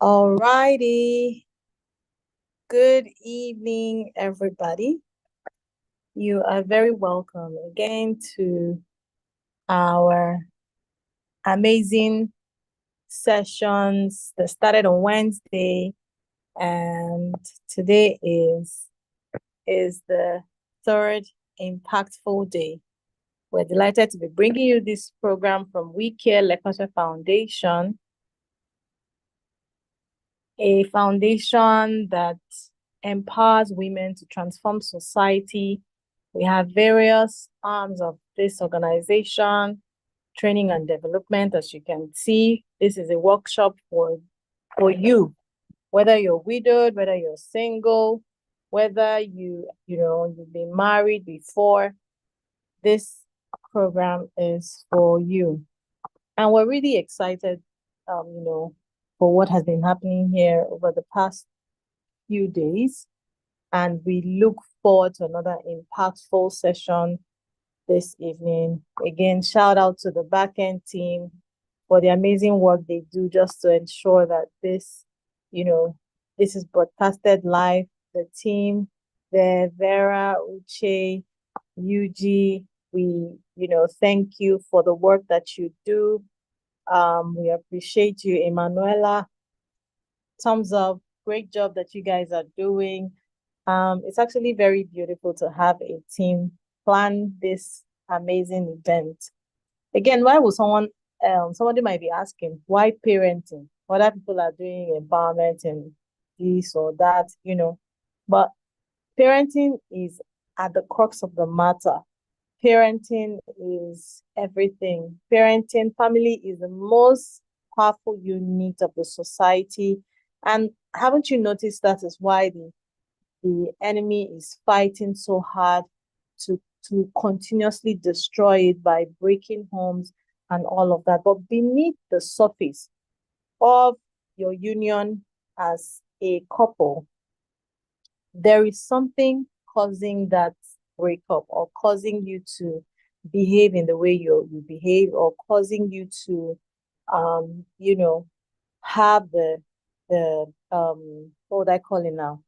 All righty. Good evening, everybody. You are very welcome again to our amazing sessions that started on Wednesday, and today is the third impactful day. We're delighted to be bringing you this program from WiCare Lekota Foundation, a foundation that empowers women to transform society. We have various arms of this organization, training and development. As you can see, this is a workshop for you, whether you're widowed, whether you're single, whether you've been married before. This program is for you. And we're really excited, for what has been happening here over the past few days. And we look forward to another impactful session this evening. Again, shout out to the backend team for the amazing work they do just to ensure that this is broadcasted live. The team, the Vera, Uche, Yuji, we, thank you for the work that you do. We appreciate you, Emanuela. Thumbs up. Great job that you guys are doing. It's actually very beautiful to have a team plan this amazing event. Again, why would somebody might be asking, why parenting? Other people are doing empowerment and this or that, but parenting is at the crux of the matter. Parenting is everything. Parenting, family is the most powerful unit of the society. And haven't you noticed that is why the enemy is fighting so hard to continuously destroy it by breaking homes and all of that. But beneath the surface of your union as a couple, there is something causing that breakup or causing you to behave in the way you behave, or causing you to have the what would I call it now,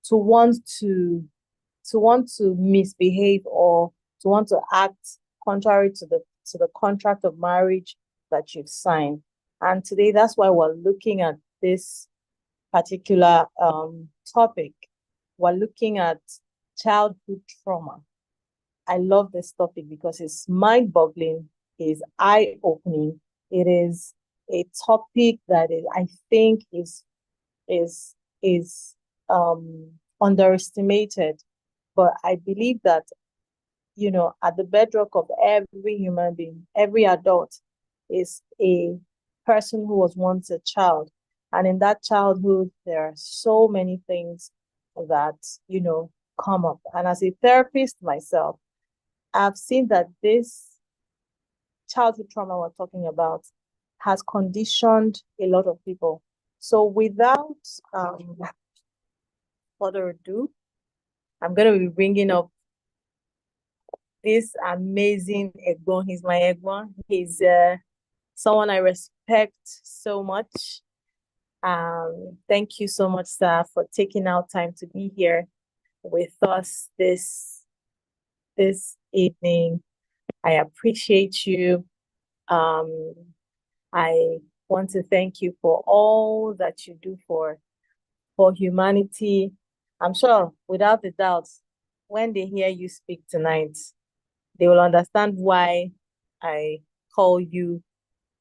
to want to misbehave, or to want to act contrary to the contract of marriage that you've signed. And today, that's why we're looking at this particular topic. We're looking at childhood trauma. I love this topic because it's mind-boggling, it's eye-opening. It is a topic that I think is underestimated. But I believe that, at the bedrock of every human being, every adult, is a person who was once a child. And in that childhood, there are so many things that, come up. And as a therapist myself, I've seen that this childhood trauma we're talking about has conditioned a lot of people. So without further ado, I'm going to be bringing up this amazing Egbon. He's my Egbon. He's someone I respect so much. Thank you so much, sir, for taking out time to be here with us this evening. I appreciate you. I want to thank you for all that you do for humanity. I'm sure, without a doubt, when they hear you speak tonight, they will understand why I call you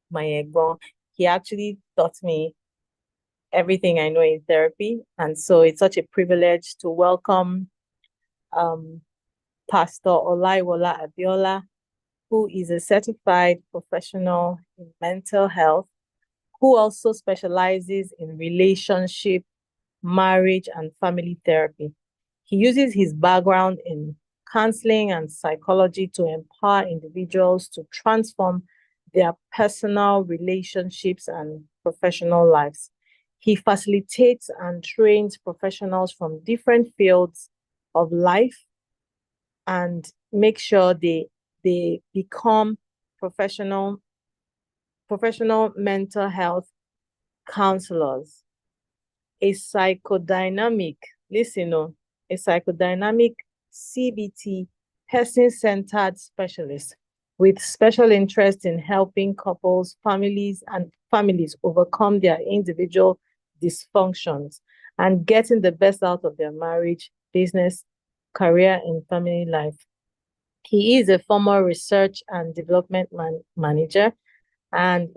my Egbon. He actually taught me everything I know in therapy. And so it's such a privilege to welcome Pastor Olaiwola Abiola, who is a certified professional in mental health, who also specializes in relationship, marriage, and family therapy. He uses his background in counseling and psychology to empower individuals to transform their personal relationships and professional lives. He facilitates and trains professionals from different fields of life and make sure they become professional mental health counselors, a psychodynamic, listen, a psychodynamic CBT, person-centered specialist with special interest in helping couples, families overcome their individual dysfunctions and getting the best out of their marriage, business, career, and family life. He is a former research and development manager and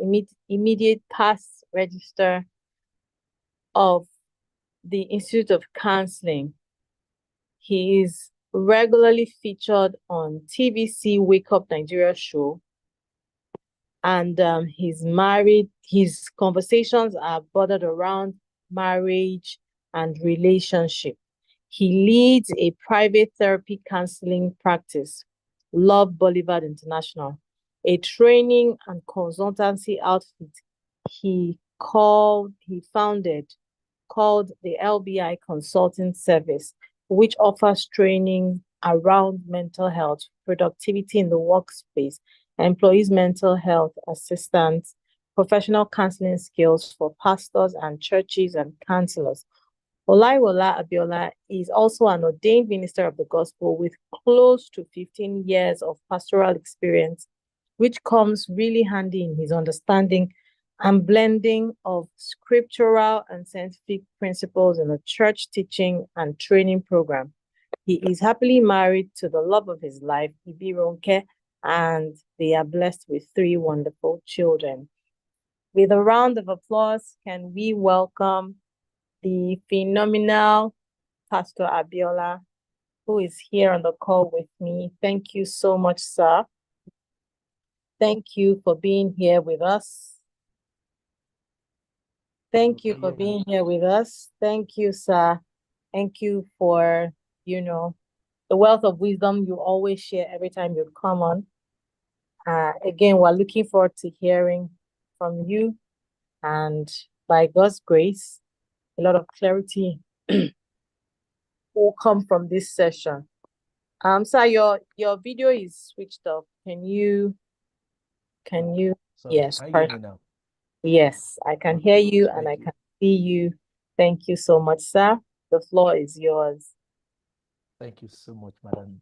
immediate past register of the Institute of Counseling. He is regularly featured on TVC Wake Up Nigeria show, and he's married. His conversations are bordered around marriage and relationship. He leads a private therapy counseling practice, Love Boulevard International, a training and consultancy outfit he founded called the LBI Consulting Service, which offers training around mental health, productivity in the workspace, employees' mental health assistance, professional counseling skills for pastors and churches and counselors. Olaiwola Abiola is also an ordained minister of the gospel with close to 15 years of pastoral experience, which comes really handy in his understanding and blending of scriptural and scientific principles in a church teaching and training program. He is happily married to the love of his life, Ibi Ronke, and they are blessed with 3 wonderful children. With a round of applause, can we welcome the phenomenal Pastor Abiola, who is here on the call with me. Thank you so much, sir. Thank you for being here with us. Thank you for being here with us. Thank you, sir. Thank you for, the wealth of wisdom you always share every time you come on. Again, we're looking forward to hearing from you, and by God's grace, a lot of clarity will come from this session. Sir, your video is switched off. Can you? Sorry, Yes, can you hear me now? yes, I can hear you and I can see you. Thank you so much, sir. The floor is yours. Thank you so much, Madam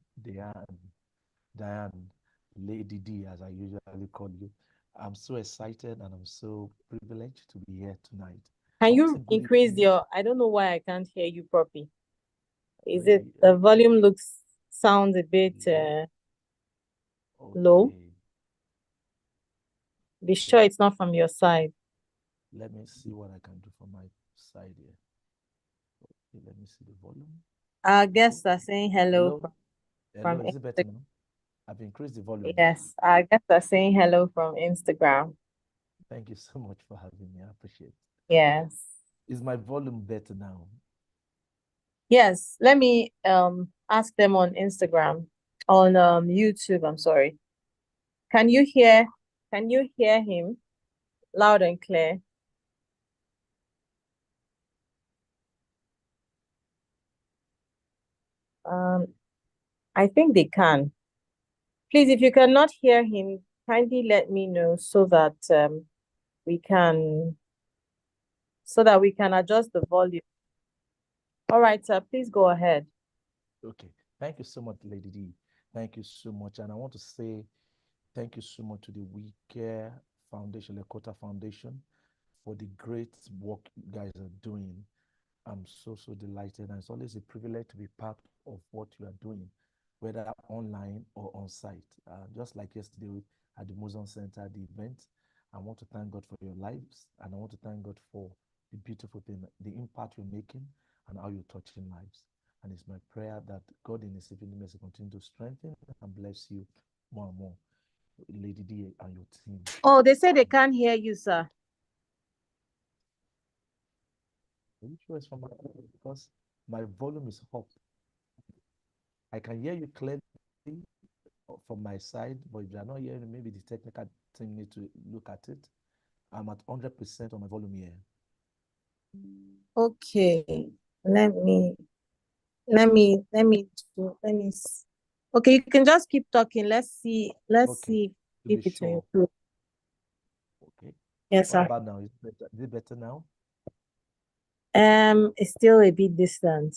Diane, Lady D, as I usually call you. I'm so excited and I'm so privileged to be here tonight. Can you increase I don't know why I can't hear you properly. Is it Really? the volume sounds a bit low? Okay. Be sure it's not from your side. Let me see what I can do from my side here. Okay, let me see the volume. Our guests are saying hello. Hello, is it better now? I've increased the volume. Yes, our guests are saying hello from Instagram. Thank you so much for having me. I appreciate it. Yes. Is my volume better now? Yes. Let me ask them on Instagram, on YouTube, I'm sorry. Can you hear him loud and clear? I think they can. Please, if you cannot hear him, kindly let me know so that we can adjust the volume. All right, sir, please go ahead. Okay. Thank you so much, Lady D. Thank you so much. And I want to say thank you so much to the WiCare Foundation, Lekota Foundation, for the great work you guys are doing. I'm so delighted. And it's always a privilege to be part of what you are doing, whether online or on site. Just like yesterday at the Museum Center, the event, I want to thank God for your lives. And I want to thank God for the beautiful thing, the impact you're making and how you're touching lives. And it's my prayer that God in His infinite mercy continue to strengthen and bless you more and more, Lady D and your team. Oh, they say they can't hear you, sir. Are you sure it's from my because my volume is up? I can hear you clearly from my side, but if you are not hearing, maybe the technical team need to look at it. I'm at 100% on my volume here. Okay, let me. Okay, you can just keep talking. Let's see Okay, if to be it will sure. improve. Okay. Yes, What sir. about now? Is it better now? It's still a bit distant.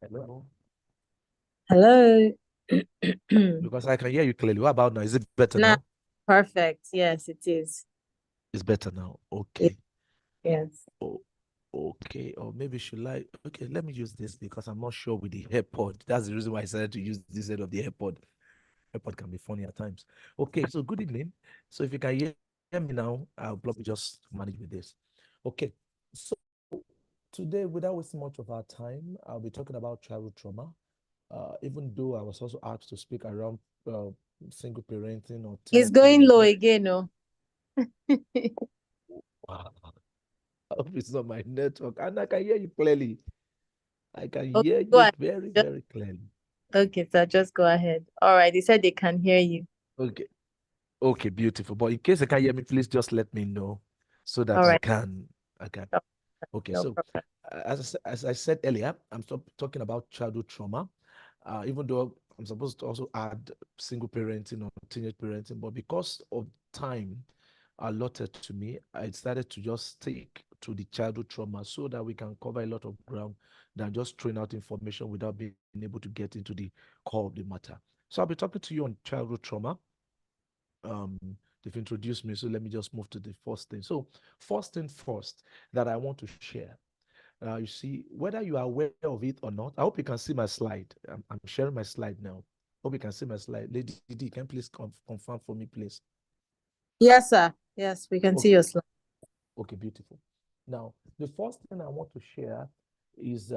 Hello? Hello. Because I can hear you clearly. What about now? Is it better Now, now? perfect. Yes, it is. It's better now. Ye- Okay. Yes. Oh, okay. Or maybe should I? Okay, let me use this because I'm not sure with the AirPod. That's the reason why I decided to use this end of the AirPod. AirPod can be funny at times. Okay, so good evening. So if you can hear me now, I'll probably just manage with this. Okay. So today, without wasting much of our time, I'll be talking about childhood trauma. Even though I was also asked to speak around uh, single parenting or It's teenage going low parenting. again, no? Wow. I hope it's not my network. And I can hear you clearly. I can Okay, hear go you ahead. very, Just, very clearly. okay, sir, just go ahead. All right, they said they can hear you. Okay. Okay, beautiful. But in case you can't hear me, please just let me know so All that right, I can. no, Okay, no so problem. as I said earlier, I'm talking about childhood trauma, even though I'm supposed to also add single parenting or teenage parenting, but because of time allotted to me, I decided to just stick to the childhood trauma so that we can cover a lot of ground than just throwing out information without being able to get into the core of the matter. So I'll be talking to you on childhood trauma. um they've introduced me, so let me just move to the first thing. So first thing first that I want to share, you see, whether you are aware of it or not, I hope you can see my slide. I'm sharing my slide now. Hope you can see my slide. Lady D, can you please confirm for me, please? Yes, sir. Yes, we can see Okay, your slide. okay, beautiful. Now, the first thing I want to share is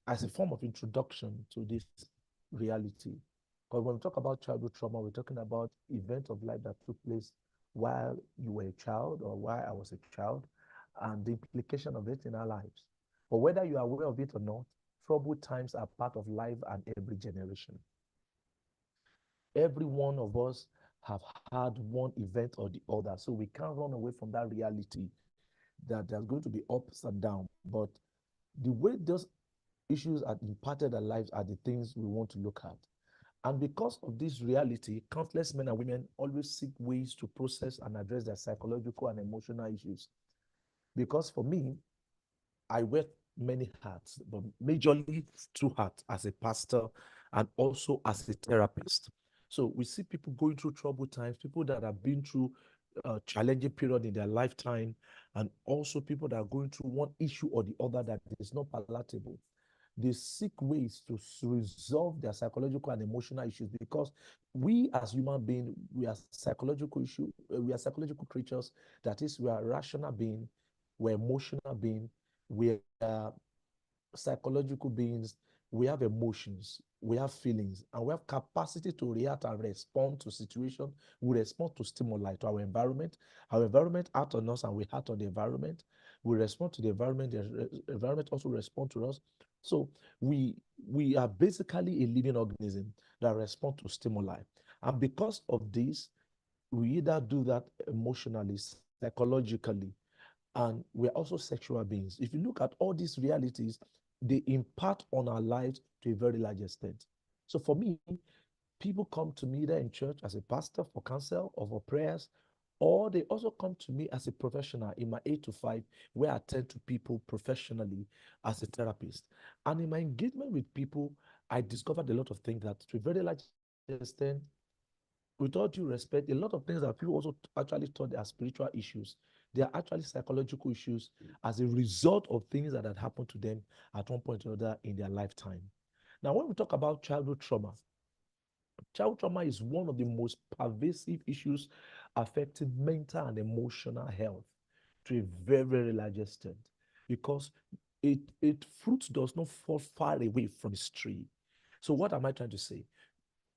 as a form of introduction to this reality. Because when we talk about childhood trauma, we're talking about events of life that took place while you were a child or while I was a child, and the implication of it in our lives. But whether you are aware of it or not, troubled times are part of life and every generation. Every one of us have had one event or the other, so we can't run away from that reality that there's going to be ups and downs. But the way those issues are impacted our lives are the things we want to look at. And because of this reality, countless men and women always seek ways to process and address their psychological and emotional issues. Because for me, I wear many hats, but majorly two hats as a pastor and also as a therapist. So we see people going through troubled times, people that have been through a challenging period in their lifetime, and also people that are going through one issue or the other that is not palatable. They seek ways to resolve their psychological and emotional issues because we as human beings, we are psychological creatures. That is, we are rational being, we're emotional being, we are psychological beings. We have emotions, we have feelings, and we have capacity to react and respond to situation. We respond to stimuli, to our environment. Our environment act on us and we act on the environment. We respond to the environment, the environment also respond to us. So we are basically a living organism that respond to stimuli. And because of this, we either do that emotionally, psychologically, and we're also sexual beings. If you look at all these realities, they impact on our lives to a very large extent. So for me, people come to me there in church as a pastor for counsel or for prayers, or they also come to me as a professional in my 8 to 5, where I attend to people professionally as a therapist. And in my engagement with people, I discovered a lot of things that to a very large extent, with all due respect, a lot of things that people also actually thought they are spiritual issues. They are actually psychological issues as a result of things that had happened to them at one point or another in their lifetime. Now, when we talk about childhood trauma is one of the most pervasive issues affecting mental and emotional health to a very, very large extent because it fruit does not fall far away from its tree. So, what am I trying to say?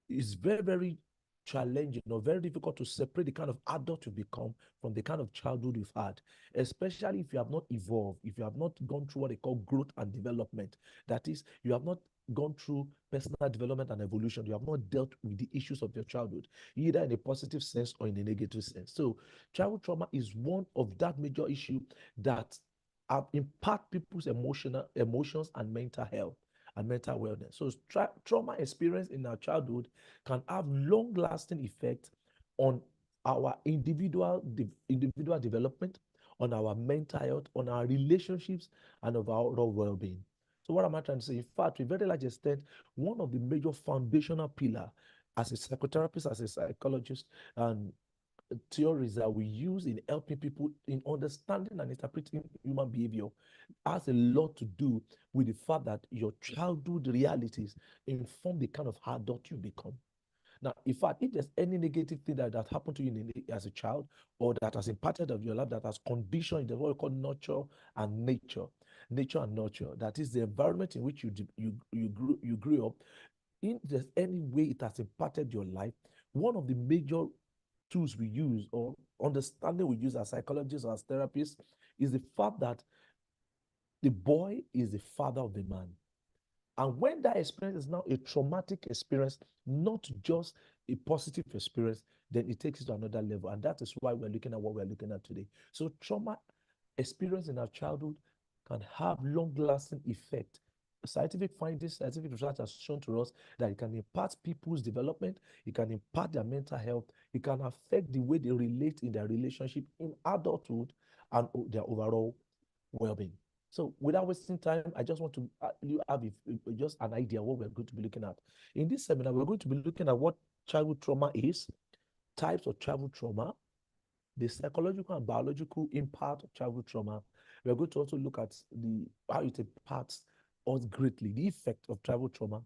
It's very, very challenging or very difficult to separate the kind of adult you become from the kind of childhood you've had, especially if you have not evolved, if you have not gone through what they call growth and development. That is, you have not gone through personal development and evolution. You have not dealt with the issues of your childhood, either in a positive sense or in a negative sense. So, childhood trauma is one of that major issue that impact people's emotions and mental health and mental wellness. So trauma experience in our childhood can have long-lasting effect on our individual development, on our mental health, on our relationships, and of our overall well-being. So what am I trying to say? In fact, to a very large extent, one of the major foundational pillar as a psychotherapist, as a psychologist, and theories that we use in helping people in understanding and interpreting human behavior has a lot to do with the fact that your childhood realities inform the kind of adult you become. Now, in fact, if there's any negative thing that happened to you as a child, or that has impacted of your life, that has conditioned what we call nurture and nature and nurture, that is the environment in which you grew up. If there's any way it has impacted your life, one of the major tools we use or understanding we use as psychologists or as therapists is the fact that the boy is the father of the man. And when that experience is now a traumatic experience, not just a positive experience, then it takes it to another level. And that is why we're looking at what we're looking at today. So trauma experience in our childhood can have long-lasting effect. Scientific findings, scientific research has shown to us that it can impact people's development, it can impact their mental health, it can affect the way they relate in their relationship in adulthood and their overall well-being. So without wasting time, I just want to you have just an idea what we're going to be looking at. In this seminar, we're going to be looking at what childhood trauma is, types of childhood trauma, the psychological and biological impact of childhood trauma. We're going to also look at how it impacts us greatly, the effect of childhood trauma.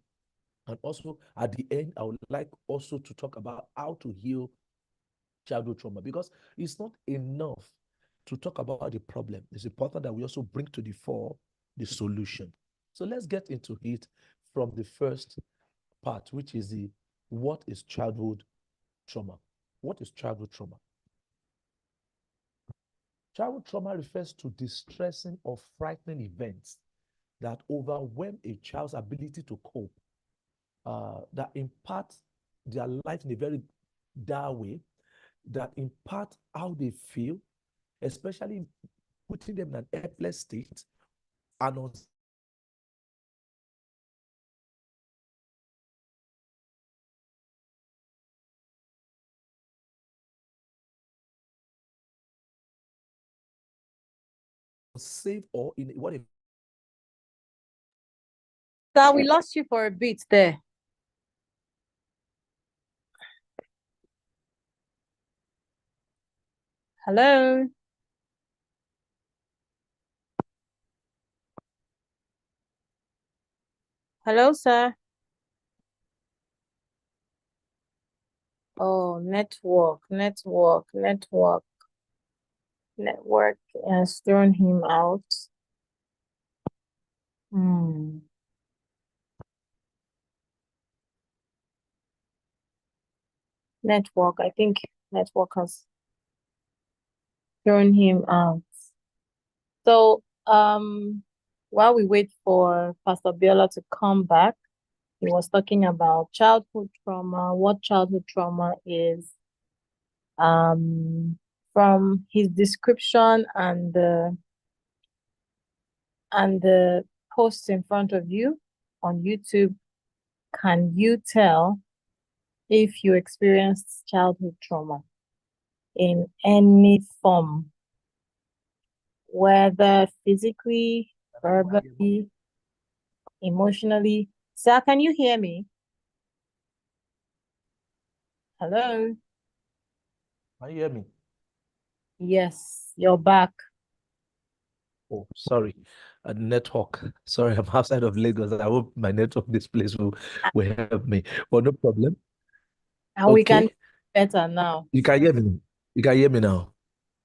And also at the end, I would like also to talk about how to heal childhood trauma, because it's not enough to talk about the problem. It's important that we also bring to the fore the solution. So let's get into it from the first part, which is what is childhood trauma? What is childhood trauma? Childhood trauma refers to distressing or frightening events that overwhelm a child's ability to cope, that impact their life in a very dire way, that impact how they feel, especially putting them in an helpless state and unsafe or in what if Sir, we lost you for a bit there. Hello? Hello, sir? Oh, network has thrown him out. Network, I think network has thrown him out. So, while we wait for Pastor Biola to come back, he was talking about childhood trauma, what childhood trauma is. From his description and the posts in front of you on YouTube, can you tell if you experienced childhood trauma in any form, whether physically, verbally, emotionally? Sir, can you hear me? Hello? can you hear me? Yes, you're back. Oh, sorry. Network. Sorry, I'm outside of Lagos. I hope my network this place will help me. But no problem. And we can Okay. better now. You can hear me. You can hear me now.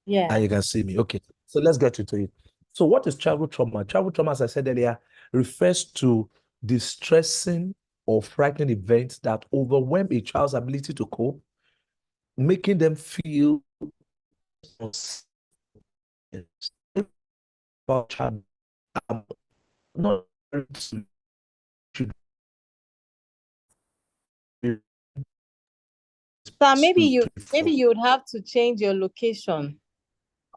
Yeah. And you can see me. Okay. So let's get into it. So what is childhood trauma? Childhood trauma, as I said earlier, refers to distressing or frightening events that overwhelm a child's ability to cope, making them feel unsafe about child. Not should be So maybe you to would have to change your location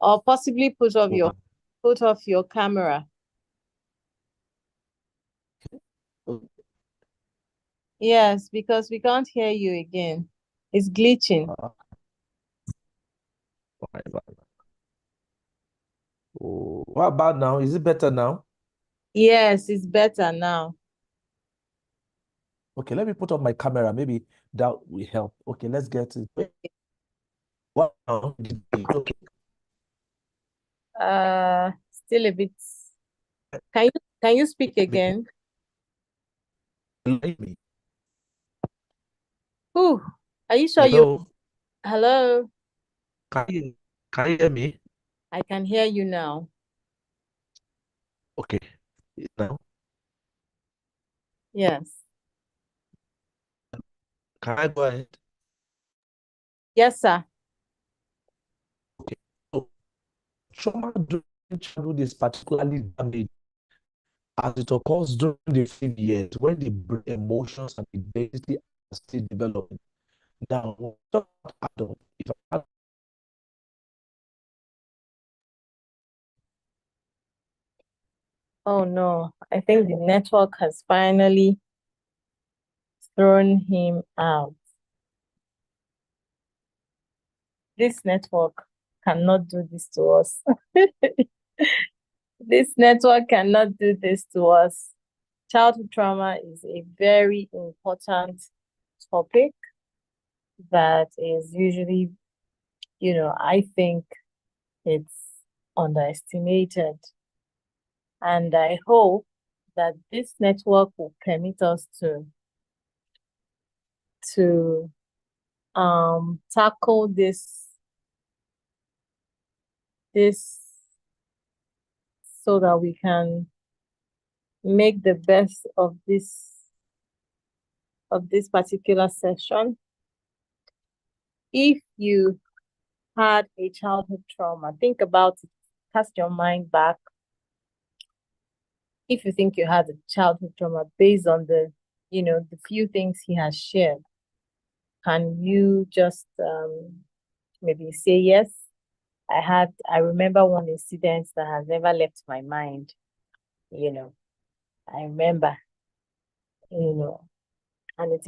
or possibly put off your camera. Yes, because we can't hear you again. It's glitching. Oh, what about now? Is it better now? Yes, it's better now. Okay, let me put on my camera. Maybe that will help. Okay, let's get it. What now? Okay. Still a bit. Can you speak again? Maybe. Whew. Are you sure you? Hello? Hello? Can you hear me? I can hear you now. Okay. Now, Yes. can I go ahead? Yes, sir. Okay. So, trauma during childhood is particularly damaging as it occurs during the 5 years when the brain, emotions, and identity are still developing. Now, when we talk about adult, if I Oh no, I think the network has finally thrown him out. This network cannot do this to us. This network cannot do this to us. Childhood trauma is a very important topic that is usually, I think it's underestimated. And I hope that this network will permit us to tackle this so that we can make the best of this particular session. If you had a childhood trauma, think about it, cast your mind back. If you think you had a childhood trauma based on the few things he has shared, can you just maybe say yes? I remember one incident that has never left my mind. You know, I remember, you know, and it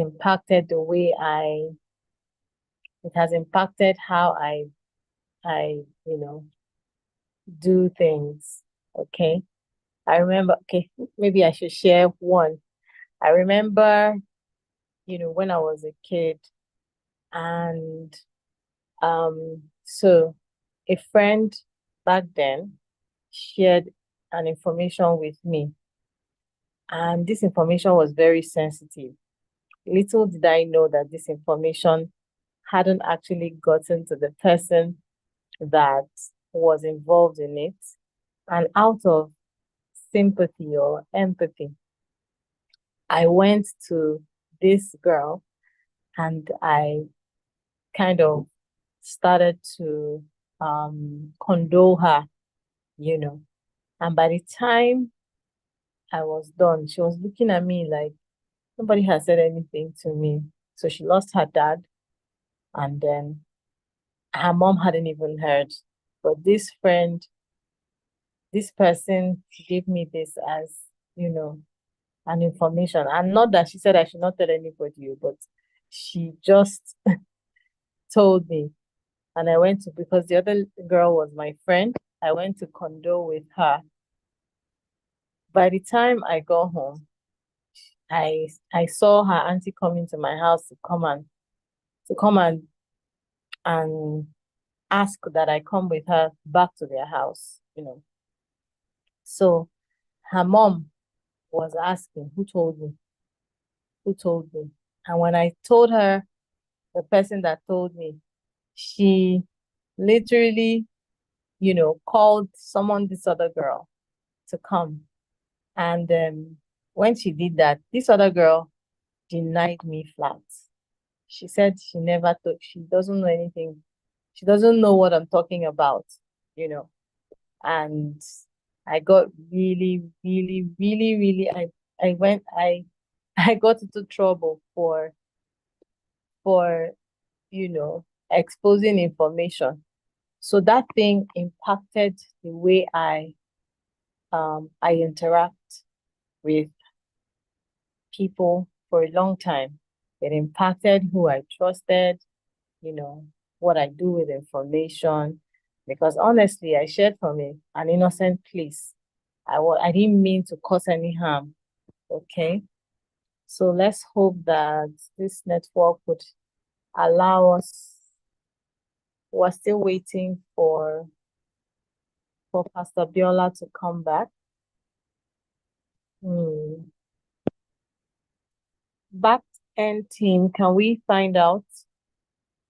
has impacted how I do things. Okay. I remember, okay, maybe I should share one. I remember, when I was a kid and so a friend back then shared an information with me, and this information was very sensitive. Little did I know that this information hadn't actually gotten to the person that was involved in it. And out of sympathy or empathy, I went to this girl and I kind of started to condole her, you know. And by the time I was done, she was looking at me like nobody has said anything to me. So she lost her dad, and then her mom hadn't even heard. But this person gave me this as, an information. And not that she said I should not tell anybody, but she just told me. And I went to, because the other girl was my friend, I went to condole with her. By the time I got home, I saw her auntie coming to my house to come and ask that I come with her back to their house. So her mom was asking, who told me? Who told me? And when I told her the person that told me, she literally, called someone, this other girl, to come. And when she did that, this other girl denied me flat. She said she never thought, she doesn't know anything. She doesn't know what I'm talking about, you know. And I got really, really, really, really, I went, I got into trouble for, exposing information. So that thing impacted the way I interact with people for a long time. It impacted who I trusted, you know, what I do with information. because honestly, I shared from an innocent place. I didn't mean to cause any harm. Okay. So let's hope that this network would allow us. We're still waiting for Pastor Biola to come back. Back end team, can we find out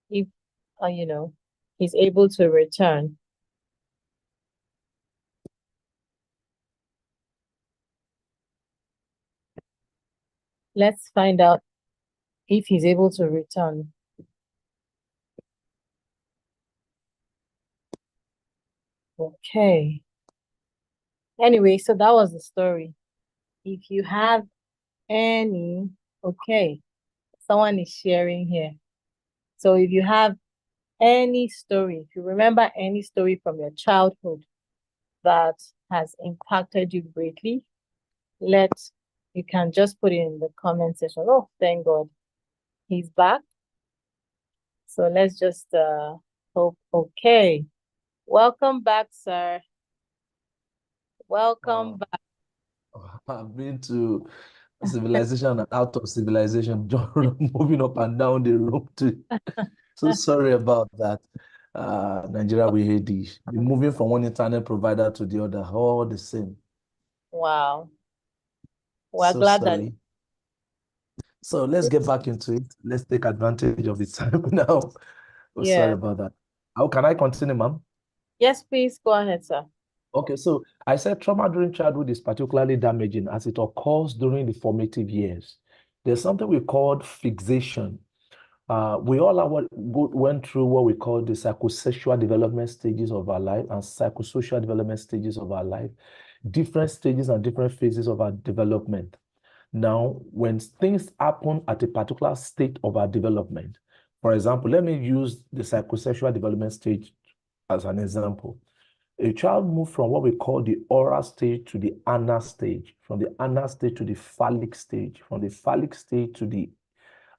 if he's able to return? Let's find out if he's able to return. Okay. Anyway, so that was the story. If you have any, okay, someone is sharing here. So if you have any story, if you remember any story from your childhood that has impacted you greatly, you can just put it in the comment section. Oh, thank God, he's back. So let's just hope. Okay, welcome back, sir. Welcome back. I've been to civilization and out of civilization, moving up and down the road too. So sorry about that. Nigeria, we hate this. Moving from one internet provider to the other, all the same. Wow. We're So glad that sorry. So let's get back into it. Let's take advantage of the time now. Oh, sorry yeah. about that. How can I continue, ma'am? Yes, please go ahead, sir. Okay, so I said trauma during childhood is particularly damaging as it occurs during the formative years. There's something we call fixation. We all went through what we call the psychosexual development stages of our life and psychosocial development stages of our life, different stages and different phases of our development. Now, when things happen at a particular state of our development, for example, let me use the psychosexual development stage as an example. A child moves from what we call the oral stage to the anal stage, from the anal stage to the phallic stage, from the phallic stage to the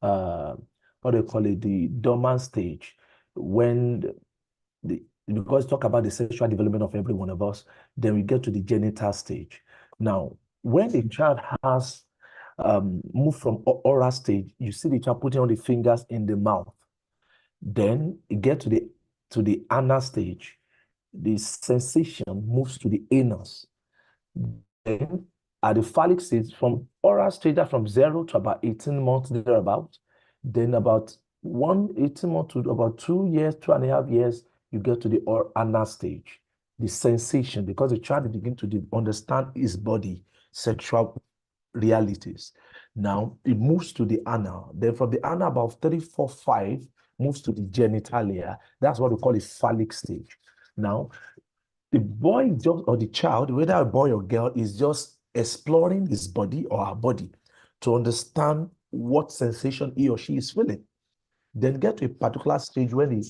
what do you call it, the dormant stage, when because talk about the sexual development of every one of us, then we get to the genital stage. Now, when the child has moved from oral stage, you see the child putting on the fingers in the mouth. Then you get to the anal stage. The sensation moves to the anus. Then at the phallic stage, from oral stage, from 0 to about 18 months thereabout, then about 18 months to about 2 years, 2.5 years, you get to the anal stage. The sensation, because the child begin to understand his body, sexual realities. Now it moves to the anal. Then from the anal, about 3, 4, 5 moves to the genitalia. That's what we call a phallic stage. Now, the boy just or the child, whether a boy or girl, is just exploring his body or her body to understand what sensation he or she is feeling. Then get to a particular stage when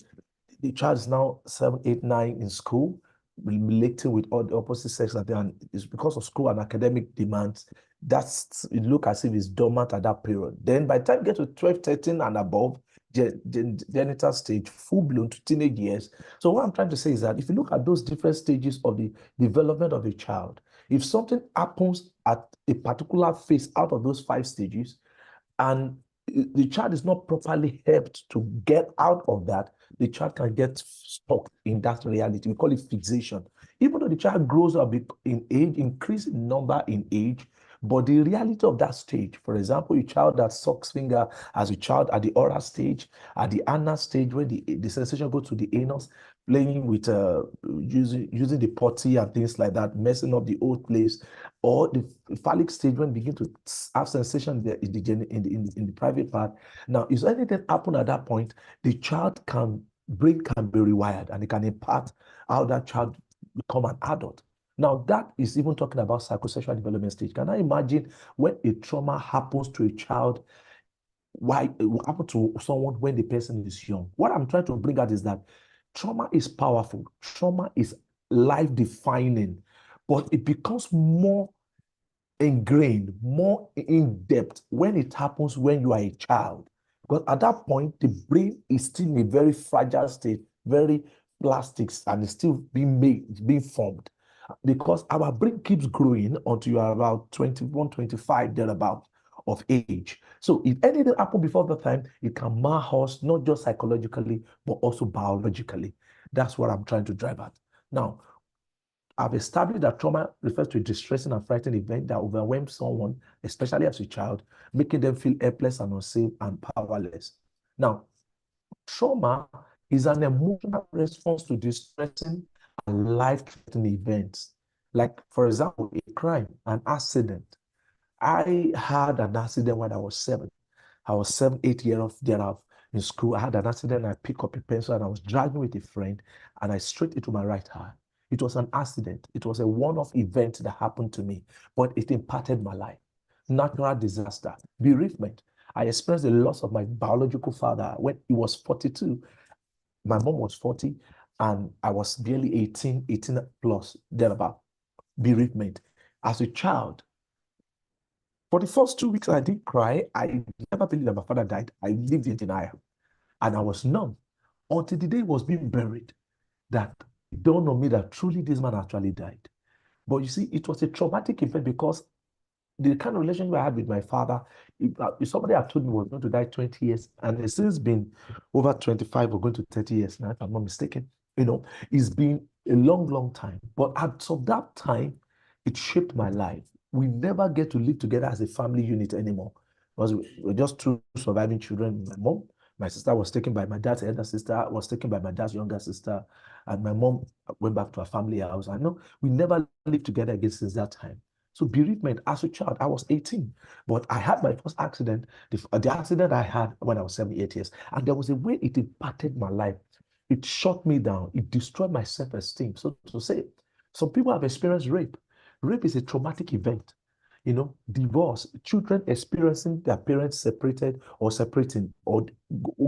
the child is now 7, 8, 9 in school, relating with all the opposite sex, and it's because of school and academic demands. It look as if it's dormant at that period. Then by the time you get to 12, 13 and above, genital stage, full blown to teenage years. So what I'm trying to say is that if you look at those different stages of the development of a child, if something happens at a particular phase out of those 5 stages, and the child is not properly helped to get out of that, the child can get stuck in that reality. We call it fixation. Even though the child grows up in age, increase in number in age, but the reality of that stage, for example, a child that sucks finger as a child at the oral stage, at the anal stage, when the sensation goes to the anus, playing with using the potty and things like that, messing up the old place, or the phallic stage when begin to have sensation in the private part. Now, if anything happen at that point, the brain can be rewired and it can impact how that child become an adult. Now, that is even talking about psychosexual development stage. Can I imagine when a trauma happens to a child, why it will happen to someone when the person is young? What I'm trying to bring out is that trauma is powerful. Trauma is life defining, but it becomes more ingrained, more in depth when it happens when you are a child. Because at that point, the brain is still in a very fragile state, very plastics and it's still being made, it's being formed. Because our brain keeps growing until you are about 21, 25, thereabout of age. So if anything happens before that time, it can mar us, not just psychologically, but also biologically. That's what I'm trying to drive at. Now, I've established that trauma refers to a distressing and frightening event that overwhelms someone, especially as a child, making them feel helpless and unsafe and powerless. Now, trauma is an emotional response to distressing and life-threatening events. Like, for example, a crime, an accident. I had an accident when I was 7. I was 7, 8 years old thereof in school. I had an accident. I picked up a pencil and I was dragging with a friend and I straight into my right eye. It was an accident. It was a one-off event that happened to me, but it impacted my life. Natural disaster, bereavement. I experienced the loss of my biological father when he was 42. My mom was 40 and I was barely 18, 18 plus, thereabout. Bereavement. As a child, for the first 2 weeks, I didn't cry. I never believed that my father died. I lived in denial and I was numb until the day he was being buried that it dawned on me that truly this man actually died. But you see, it was a traumatic event because the kind of relationship I had with my father, if somebody had told me he was going to die 20 years, and it's since been over 25 or going to 30 years now, if I'm not mistaken, it's been a long, long time. But at of that time, it shaped my life. We never get to live together as a family unit anymore because we're just two surviving children. My mom, my sister was taken by my dad's elder sister, was taken by my dad's younger sister, and my mom went back to her family house. I know we never lived together again since that time. So bereavement as a child, I was 18, but I had my first accident, the accident I had when I was 7, 8 years, and there was a way it impacted my life. It shut me down. It destroyed my self-esteem. So to say, some people have experienced rape. Rape is a traumatic event. Divorce, children experiencing their parents separated or separating or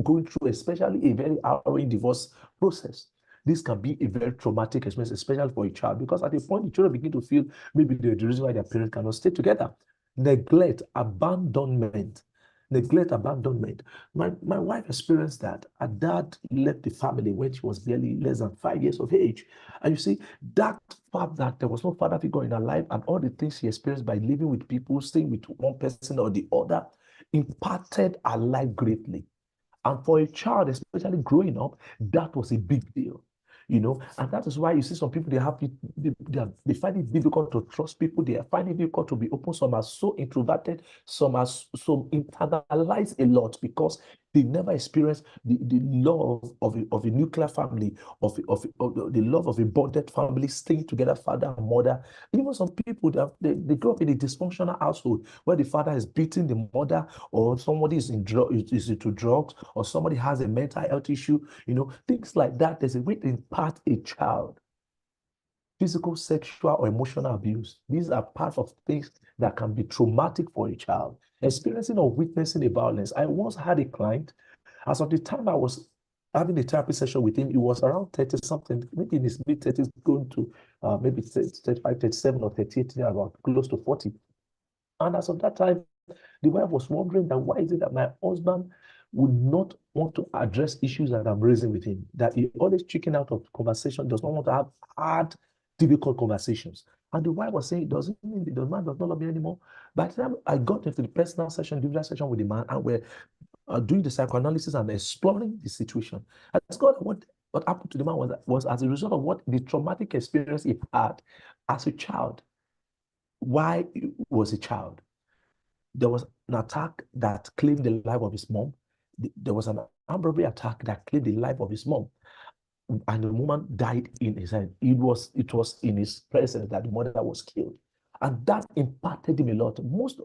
going through, especially a very harrowing divorce process. This can be a very traumatic experience, especially for a child, because at a point, the children begin to feel maybe the reason why their parents cannot stay together. Neglect, abandonment, neglect, abandonment. My wife experienced that. Her dad left the family when she was barely less than 5 years of age. And you see, that fact that there was no father figure in her life and all the things she experienced by living with people, staying with one person or the other, impacted her life greatly. And for a child, especially growing up, that was a big deal. And that is why you see some people they find it difficult to trust people. They find it difficult to be open. Some are so introverted, some are so internalize a lot because they never experienced the love of a nuclear family, of the love of a bonded family, staying together, father and mother. Even some people they grow up in a dysfunctional household where the father is beating the mother, or somebody is into drugs, or somebody has a mental health issue, things like that. There's a way to impact a child. Physical, sexual, or emotional abuse. These are part of things that can be traumatic for a child. Experiencing or witnessing a violence. I once had a client, as of the time I was having a therapy session with him, he was around 30 something, maybe in his mid 30s, going to maybe 35, 37, or 38, about close to 40. And as of that time, the wife was wondering that why is it that my husband would not want to address issues that I'm raising with him, that he always chicken out of conversation, does not want to have hard, difficult conversations. And the wife was saying, doesn't mean the man does not love me anymore. By the time I got into the personal session, individual session with the man, and we're doing the psychoanalysis and exploring the situation, I discovered what happened to the man was as a result of what the traumatic experience he had as a child. Why he was a child? There was an attack that claimed the life of his mom. There was an armed robbery attack that claimed the life of his mom, and the woman died in his hand. It was in his presence that the mother was killed, and that impacted him a lot. Most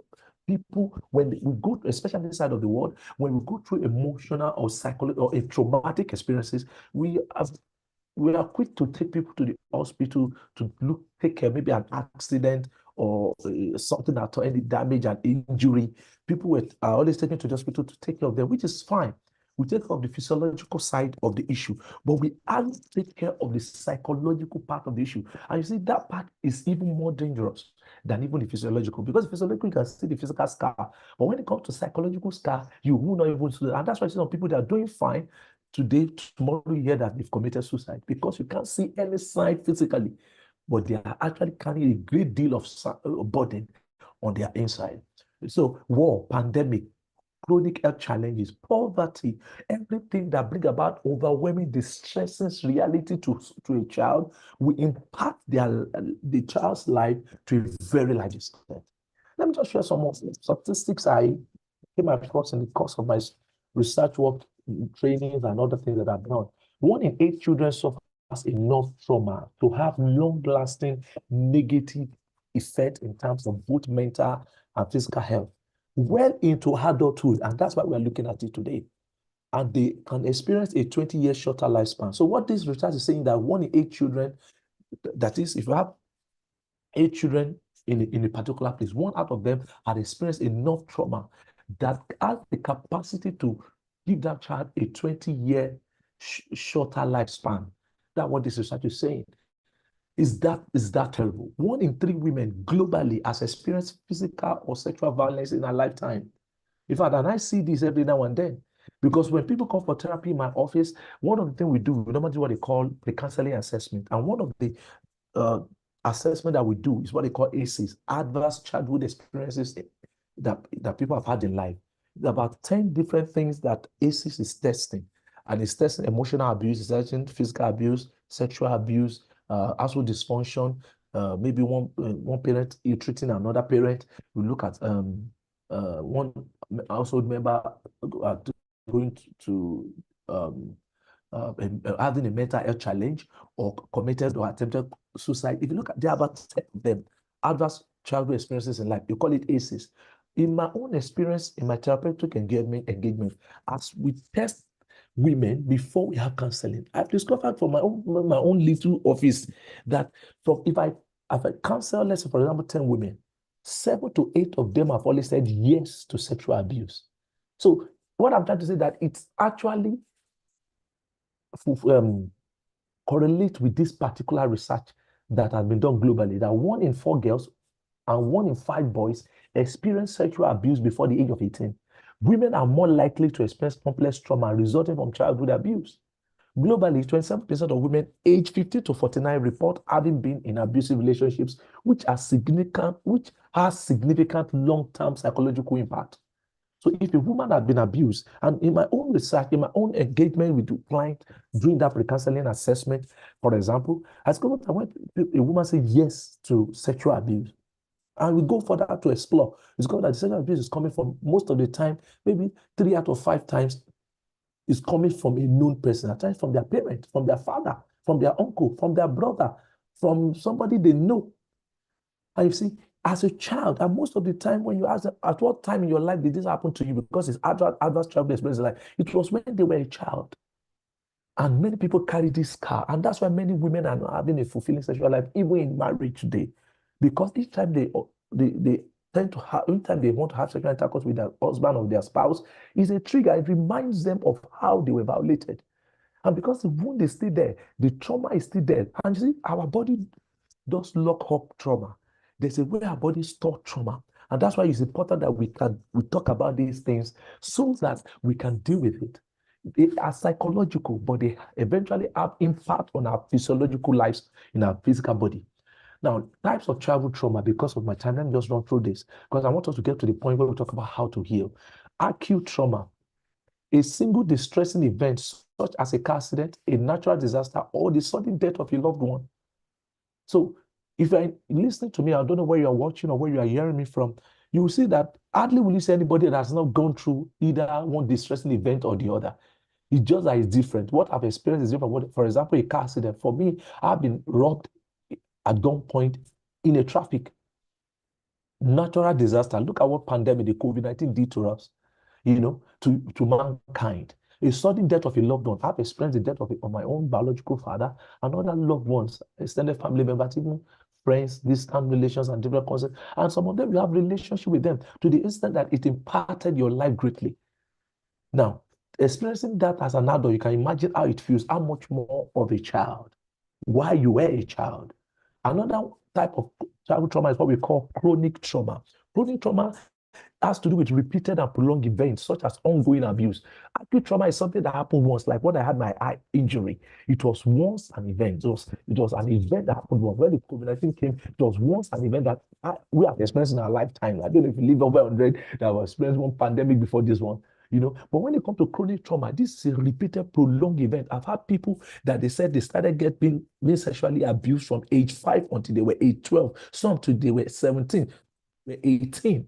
people, when we go, especially this side of the world, when we go through emotional or psychological or a traumatic experiences, we are quick to take people to the hospital to take care, maybe an accident or something at all, any damage and injury. People are always taken to the hospital to take care of them, which is fine. We take care of the physiological side of the issue, but we aren't take care of the psychological part of the issue. And you see, that part is even more dangerous than even the physiological, because the physiological, you can see the physical scar. But when it comes to psychological scar, you will not even see that. And that's why some people that are doing fine, Today, tomorrow, you hear that they've committed suicide because you can't see any sign physically, but they are actually carrying a great deal of burden on their inside. So, war, pandemic, chronic health challenges, poverty, everything that bring about overwhelming distresses reality to a child will impact the child's life to a very large extent. Let me just share some more statistics I came across in the course of my research work, trainings, and other things that I've done. 1 in 8 children suffers enough trauma to have long-lasting negative effect in terms of both mental and physical health well into adulthood, and that's why we're looking at it today. And they can experience a 20-year shorter lifespan. So what this research is saying that 1 in 8 children, that is, if you have 8 children in a particular place, 1 out of them had experienced enough trauma that has the capacity to give that child a 20-year shorter lifespan. That's what this research is saying. Is that terrible? 1 in 3 women globally has experienced physical or sexual violence in her lifetime. In fact, and I see this every now and then. Because when people come for therapy in my office, one of the things we normally do what they call the counseling assessment. And one of the uh, assessment that we do is what they call ACEs, adverse childhood experiences that people have had in life. There are about 10 different things that ACEs is testing. And it's testing emotional abuse, it's testing physical abuse, sexual abuse, household dysfunction, maybe one parent treating another parent. We look at one household member going to having a mental health challenge or committed or attempted suicide. If you look at, there are about 10 of them, adverse childhood experiences in life. You call it ACEs. In my own experience, in my therapeutic engagement, as we test women before we have counseling, I've discovered from my own little office that if I counsel, let's say, for example, 10 women, 7 to 8 of them have always said yes to sexual abuse. So what I'm trying to say that it's actually correlate with this particular research that has been done globally, that 1 in 4 girls and 1 in 5 boys experience sexual abuse before the age of 18. Women are more likely to experience complex trauma resulting from childhood abuse. Globally, 27% of women aged 50 to 49 report having been in abusive relationships, which has significant long-term psychological impact. So if a woman had been abused, and in my own research, in my own engagement with the client during that pre-counseling assessment, for example, I discovered that when a woman says yes to sexual abuse, and we go further to explore, we discover that the sexual abuse is coming from, most of the time, maybe 3 out of 5 times, is coming from a known person, at times from their parent, from their father, from their uncle, from their brother, from somebody they know. And you see, as a child, and most of the time when you ask them, at what time in your life did this happen to you? Because it's adverse childhood experience in life. It was when they were a child. And many people carry this scar. And that's why many women are not having a fulfilling sexual life, even in marriage today. Because each time they tend to have, each time they want to have sexual intercourse with their husband or their spouse, is a trigger. It reminds them of how they were violated. And because the wound is still there, the trauma is still there. And you see, our body does lock up trauma. There's a way our body store trauma. And that's why it's important that we talk about these things so that we can deal with it. They are psychological, but they eventually have impact on our physiological lives in our physical body. Now, types of childhood trauma, because of my time, let me just run through this, because I want us to get to the point where we talk about how to heal. Acute trauma, a single distressing event such as a car accident, a natural disaster, or the sudden death of a loved one. So if you're listening to me, I don't know where you're watching or where you are hearing me from, you will see that hardly will you see anybody that has not gone through either one distressing event or the other. It's just that it's different. What I've experienced is different. For example, a car accident. For me, I've been robbed at gunpoint in a traffic. Natural disaster. Look at what pandemic, the COVID-19 did to us, to mankind. A sudden death of a loved one. I've experienced the death of my own biological father and other loved ones, extended family members, even friends, distant relations and different concepts. And some of them, you have relationship with them to the extent that it impacted your life greatly. Now, experiencing that as an adult, you can imagine how it feels, how much more of a child, while you were a child. Another type of childhood trauma is what we call chronic trauma. Chronic trauma has to do with repeated and prolonged events, such as ongoing abuse. Acute trauma is something that happened once, like when I had my eye injury. It was once an event. It was an event that happened once. When the COVID-19 came, it was once an event that we have experienced in our lifetime. I don't know if you live over 100 that was experienced one pandemic before this one. But when it comes to chronic trauma, this is a repeated, prolonged event. I've had people that they said they started being sexually abused from age 5 until they were age 12, some till they were 17, were 18.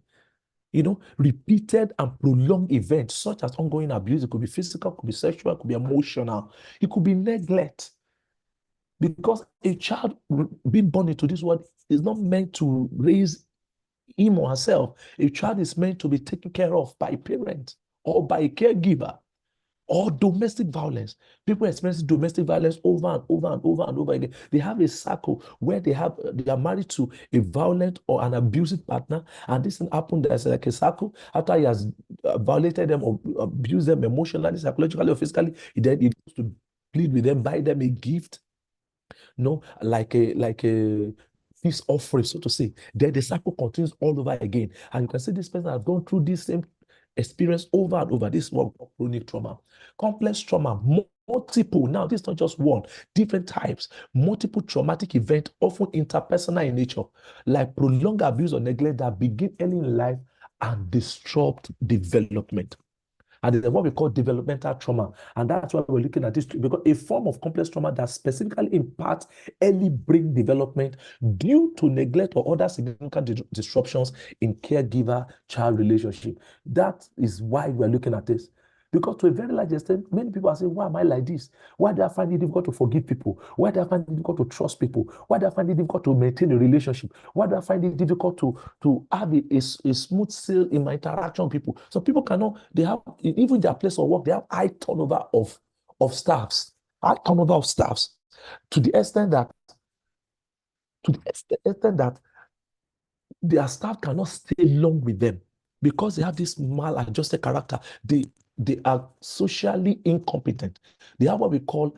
Repeated and prolonged events such as ongoing abuse. It could be physical, it could be sexual, it could be emotional, it could be neglect. Because a child being born into this world is not meant to raise him or herself. A child is meant to be taken care of by a parent or by a caregiver. Or domestic violence. People experience domestic violence over and over and over and over again. They have a cycle where they are married to a violent or an abusive partner, and this thing happens. There's like a cycle. After he has violated them or abused them emotionally, psychologically, or physically, he goes to plead with them, buy them a gift, like a peace offering, so to say. Then the cycle continues all over again, and you can see this person has gone through this same experience over and over. This is what we call chronic trauma. Complex trauma, multiple. Now, this is not just one, different types. Multiple traumatic events, often interpersonal in nature, like prolonged abuse or neglect that begin early in life and disrupt development. And it's what we call developmental trauma. And that's why we're looking at this, because a form of complex trauma that specifically imparts early brain development due to neglect or other significant disruptions in caregiver-child relationship. That is why we're looking at this. Because to a very large extent, many people are saying, why am I like this? Why do I find it difficult to forgive people? Why do I find it difficult to trust people? Why do I find it difficult to maintain a relationship? Why do I find it difficult to have a smooth sail in my interaction with people? So people cannot, they have, even their place of work, they have high turnover of staffs. High turnover of staffs to the extent that their staff cannot stay long with them because they have this maladjusted character. They are socially incompetent. They have what we call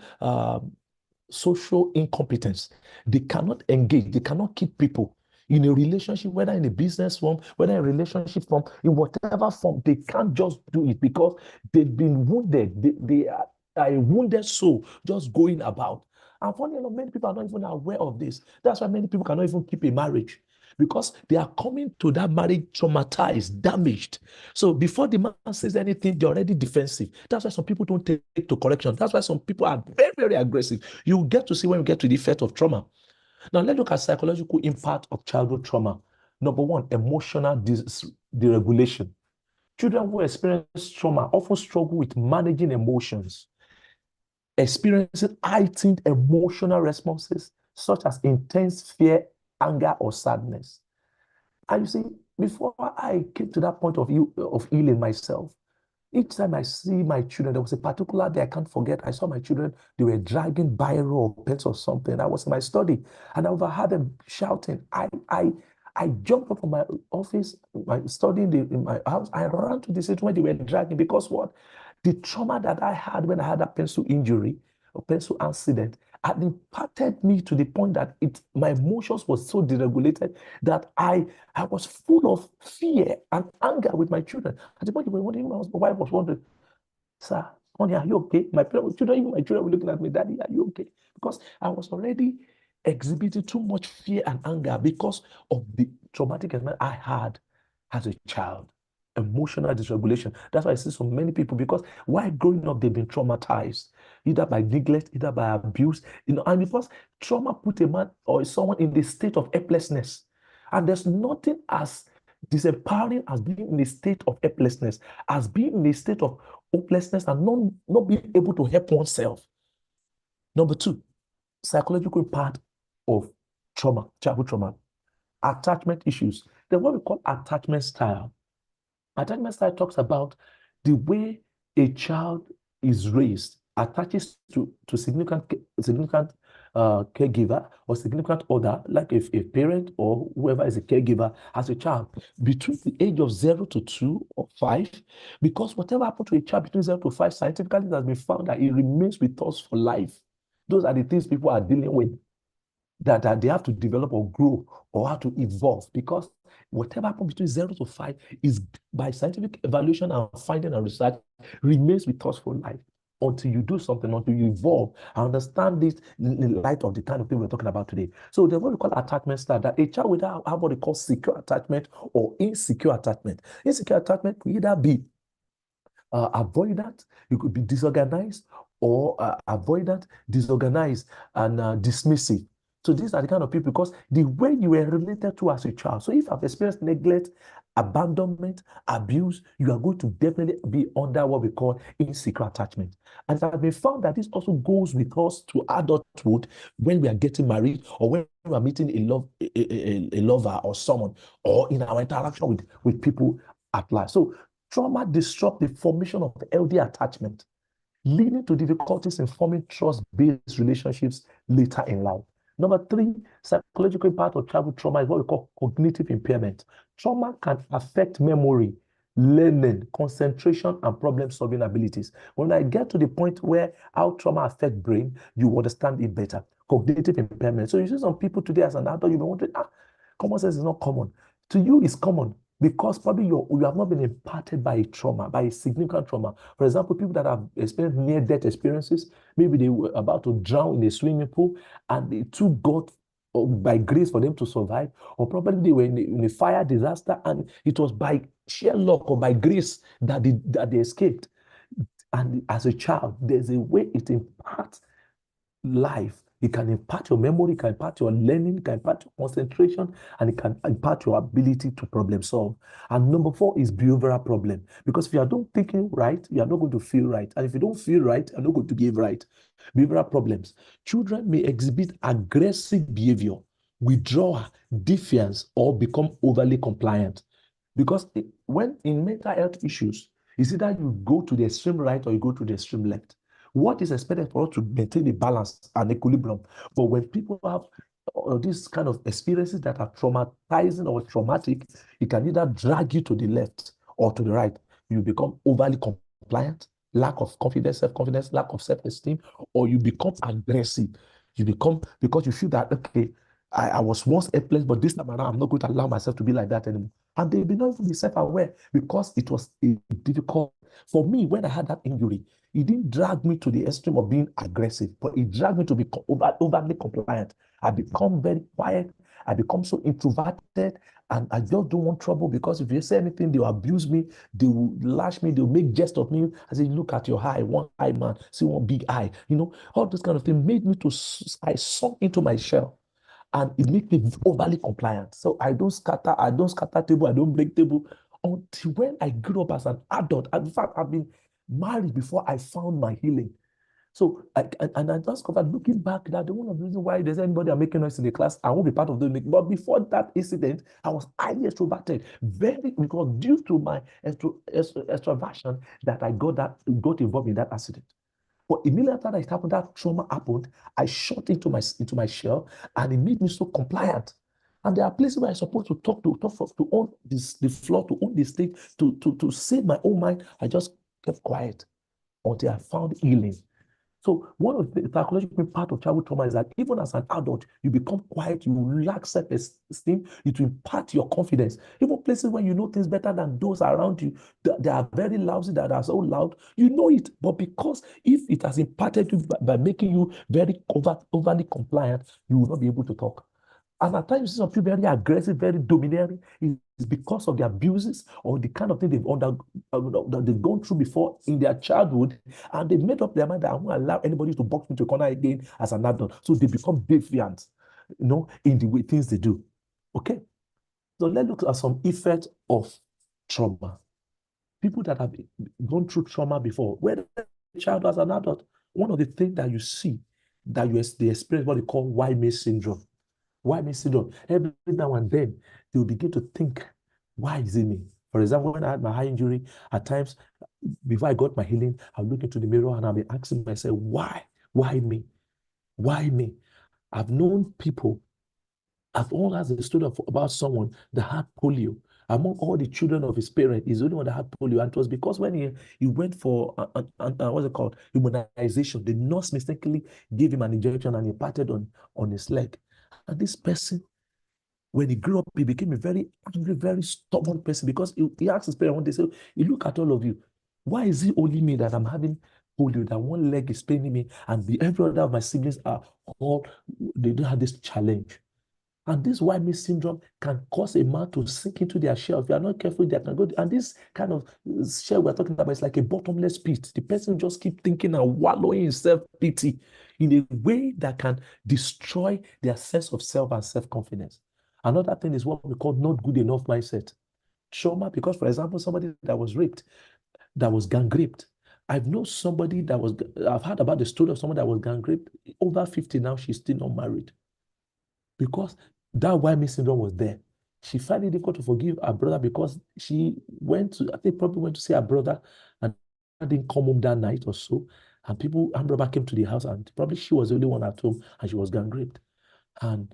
social incompetence. They cannot engage. They cannot keep people in a relationship, whether in a business form, whether in a relationship form, in whatever form. They can't just do it because they've been wounded. They are a wounded soul just going about. And funny enough, many people are not even aware of this. That's why many people cannot even keep a marriage, because they are coming to that marriage traumatized, damaged. So before the man says anything, they're already defensive. That's why some people don't take to correction. That's why some people are very, very aggressive. You get to see when you get to the effect of trauma. Now, let's look at psychological impact of childhood trauma. Number one, emotional deregulation. Children who experience trauma often struggle with managing emotions, experiencing heightened emotional responses such as intense fear, anger, or sadness. And you see, before I came to that point of healing myself, each time I see my children, there was a particular day I can't forget. I saw my children, they were dragging biro or pens or something. I was in my study and I overheard them shouting. I jumped up from my office, my study in my house. I ran to the situation where they were dragging, because what? The trauma that I had when I had that pencil injury or pencil accident had impacted me to the point that my emotions was so deregulated that I was full of fear and anger with my children. At the point, my wife was wondering, sir, honey, are you okay? My children, even my children were looking at me, Daddy, are you okay? Because I was already exhibiting too much fear and anger because of the traumatic event I had as a child. Emotional dysregulation. That's why I see so many people, because while growing up, they've been traumatized, either by neglect, either by abuse, and because trauma put a man or someone in the state of helplessness. And there's nothing as disempowering as being in a state of helplessness, as being in a state of hopelessness and not being able to help oneself. Number two, psychological part of trauma, childhood trauma, attachment issues. Then what we call attachment style. Attachment style talks about the way a child is raised, attaches to significant caregiver or significant other, like if a parent or whoever is a caregiver as a child, between the age of 0 to 2 or 5, because whatever happened to a child between 0 to 5, scientifically it has been found that it remains with us for life. Those are the things people are dealing with, that they have to develop or grow or have to evolve, because whatever happens between 0 to 5 is by scientific evaluation and finding and research remains with us for life until you do something, until you evolve and understand this in the light of the kind of thing we're talking about today. So there's what we call attachment style, that a child will have what they call secure attachment or insecure attachment. Insecure attachment could either be avoidant, you could be disorganized, or avoidant, disorganized, and dismissive. So these are the kind of people, because the way you were related to as a child. So if I've experienced neglect, abandonment, abuse, you are going to definitely be under what we call insecure attachment. And it has been found that this also goes with us to adulthood when we are getting married or when we are meeting a lover or someone, or in our interaction with people at large. So trauma disrupts the formation of healthy attachment, leading to difficulties in forming trust-based relationships later in life. Number three, psychological impact of childhood trauma is what we call cognitive impairment. Trauma can affect memory, learning, concentration, and problem-solving abilities. When I get to the point where how trauma affects brain, you understand it better. Cognitive impairment. So you see some people today as an adult, you may wonder, common sense is not common. To you, it's common because probably you have not been impacted by a trauma, by a significant trauma. For example, people that have experienced near-death experiences, maybe they were about to drown in a swimming pool and they took God by grace for them to survive, or probably they were in a fire disaster and it was by sheer luck or by grace that they escaped. And as a child, there's a way it impacts life. It can impact your memory, it can impact your learning, it can impact your concentration, and it can impact your ability to problem solve. And number four is behavioral problem. Because if you are not thinking right, you are not going to feel right. And if you don't feel right, you're not going to behave right. Behavioral problems. Children may exhibit aggressive behavior, withdrawal, defiance, or become overly compliant. Because when in mental health issues, it's either you go to the extreme right or you go to the extreme left. What is expected for us to maintain a balance and equilibrium? But when people have these kind of experiences that are traumatizing or traumatic, it can either drag you to the left or to the right. You become overly compliant, lack of confidence, self-confidence, lack of self-esteem, or you become aggressive. You become, because you feel that, okay, I was once helpless, but this time around, I'm not going to allow myself to be like that anymore. And they may not even be self-aware because it was a difficult. For me, when I had that injury, it didn't drag me to the extreme of being aggressive, but it dragged me to be overly compliant. I become very quiet. I become so introverted, and I just don't want trouble because if you say anything, they'll abuse me, they will lash me, they'll make jest of me. I say, look at your eye, one eye man, see one big eye. All this kind of thing made me I sunk into my shell. And it makes me overly compliant. So I don't scatter table, I don't break table until when I grew up as an adult. In fact, I've been married before I found my healing. So and I discovered looking back that the one of the reasons why there's anybody I'm making noise in the class, I won't be part of the meeting. But before that incident, I was highly extroverted, because due to my extroversion that I got involved in that accident. But immediately after that happened, that trauma happened, I shot into my shell, and it made me so compliant. And there are places where I'm supposed to to own the floor, to own the stage, to save my own mind. I just kept quiet until I found healing. So one of the psychological part of childhood trauma is that even as an adult, you become quiet, you lack self-esteem, it will impact your confidence. Even places where you know things better than those around you, they are very lousy, that are so loud, you know it. But because if it has impacted you by making you very overly compliant, you will not be able to talk. And at times, you see some people very aggressive, very domineering. It's because of the abuses or the kind of thing that they've gone through before in their childhood, and they made up their mind that I won't allow anybody to box me to a corner again as an adult. So they become defiant, in the way things they do. Okay, so let's look at some effects of trauma. People that have gone through trauma before, whether a child or as an adult, one of the things that you see that they experience what they call why me syndrome. Why me syndrome? Every now and then, they will begin to think, why is it me? For example, when I had my eye injury, at times, before I got my healing, I'll look into the mirror and I'll be asking myself, why? Why me? Why me? I've known people, I've always had a story about someone that had polio. Among all the children of his parents, he's the only one that had polio. And it was because when he went for, what's it called, immunization, the nurse mistakenly gave him an injection and he patted on his leg. And this person when he grew up, he became a very angry, very stubborn person because he asked his parents one day, say, "You look at all of you. Why is it only me that I'm having polio, that one leg is paining me, and every other of my siblings are all, they don't have this challenge?" And this why me syndrome can cause a man to sink into their shell. If you are not careful, they can go. And this kind of shell we're talking about is like a bottomless pit. The person just keep thinking and wallowing in self-pity in a way that can destroy their sense of self and self-confidence. Another thing is what we call not good enough mindset. Trauma, because for example, somebody that was raped, that was gang raped. I've known somebody I've heard about the story of someone that was gang raped, over 50 now, she's still not married. Because that why me syndrome was there. She found it difficult to forgive her brother because she I think probably went to see her brother and didn't come home that night or so. And her brother came to the house and probably she was the only one at home and she was gang raped. And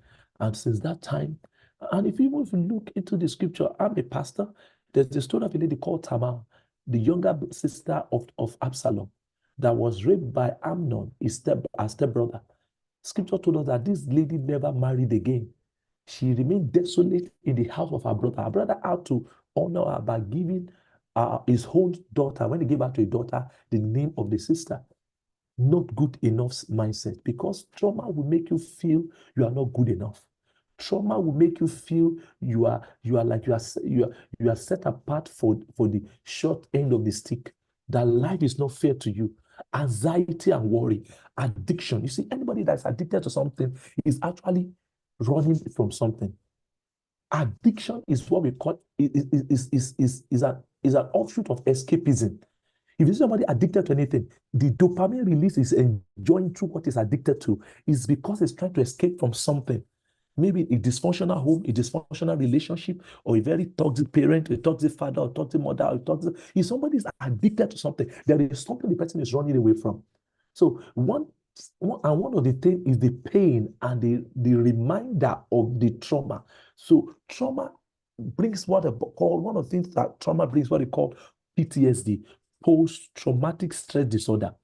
since that time, and if you look into the scripture, I'm a pastor. There's the story of a lady called Tamar, the younger sister of Absalom, that was raped by Amnon, her stepbrother. Scripture told us that this lady never married again. She remained desolate in the house of her brother. Her brother had to honor her by giving his own daughter, when he gave her to a daughter, the name of the sister. Not good enough mindset, because trauma will make you feel you are not good enough. Trauma will make you feel you are set apart for the short end of the stick, that life is not fair to you. Anxiety and worry, addiction. You see, anybody that's addicted to something is actually running from something. Addiction is what we call is an offshoot of escapism. If you see somebody addicted to anything, the dopamine release is enjoying through what is addicted to is because it's trying to escape from something. Maybe a dysfunctional home, a dysfunctional relationship, or a very toxic parent, a toxic father, or toxic mother, or toxic. If somebody is addicted to something, there is something the person is running away from. So one of the things is the pain and the reminder of the trauma. So trauma brings one of the things that trauma brings what they call PTSD, post-traumatic stress disorder,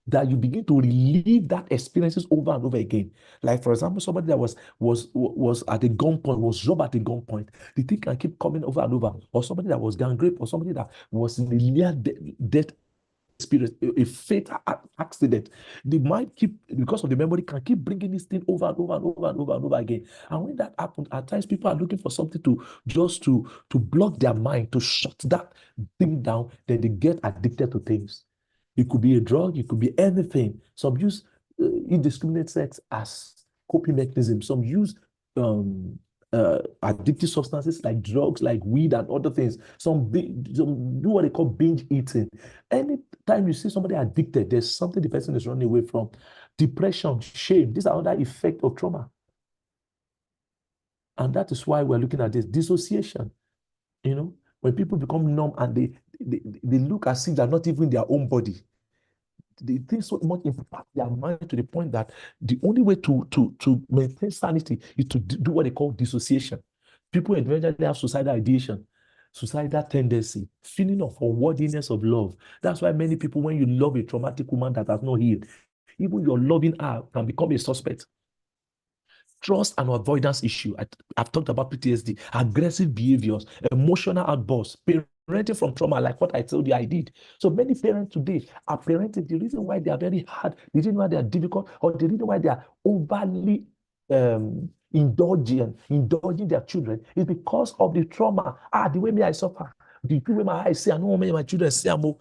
that you begin to relive that experiences over and over again. Like, for example, somebody that was at a gunpoint, was robbed at a gunpoint. The thing can keep coming over and over. Or somebody that was gang raped, or somebody that was in a near death experience, a fatal accident. The mind because of the memory, can keep bringing this thing over and over and over and over and over again. And when that happens, at times people are looking for something to block their mind, to shut that thing down. Then they get addicted to things. It could be a drug, it could be anything. Some use indiscriminate sex as coping mechanism. Some use addictive substances like drugs, like weed and other things. Some do what they call binge eating. Anytime you see somebody addicted, there's something the person is running away from. Depression, shame, these are other effects of trauma. And that is why we're looking at this dissociation. When people become numb and they look as if they're not even their own body. They think so much impact their mind to the point that the only way to maintain sanity is to do what they call dissociation. People eventually have suicidal ideation, suicidal tendency, feeling of unworthiness of love. That's why many people, when you love a traumatic woman that has not healed, even your loving her can become a suspect. Trust and avoidance issue. I've talked about PTSD, aggressive behaviors, emotional outbursts, parenting from trauma, like what I told you I did. So many parents today are parenting. The reason why they are very hard, the reason why they are difficult, or the reason why they are overly indulging their children is because of the trauma. The way I suffer, the way my eyes see, I know my children see, and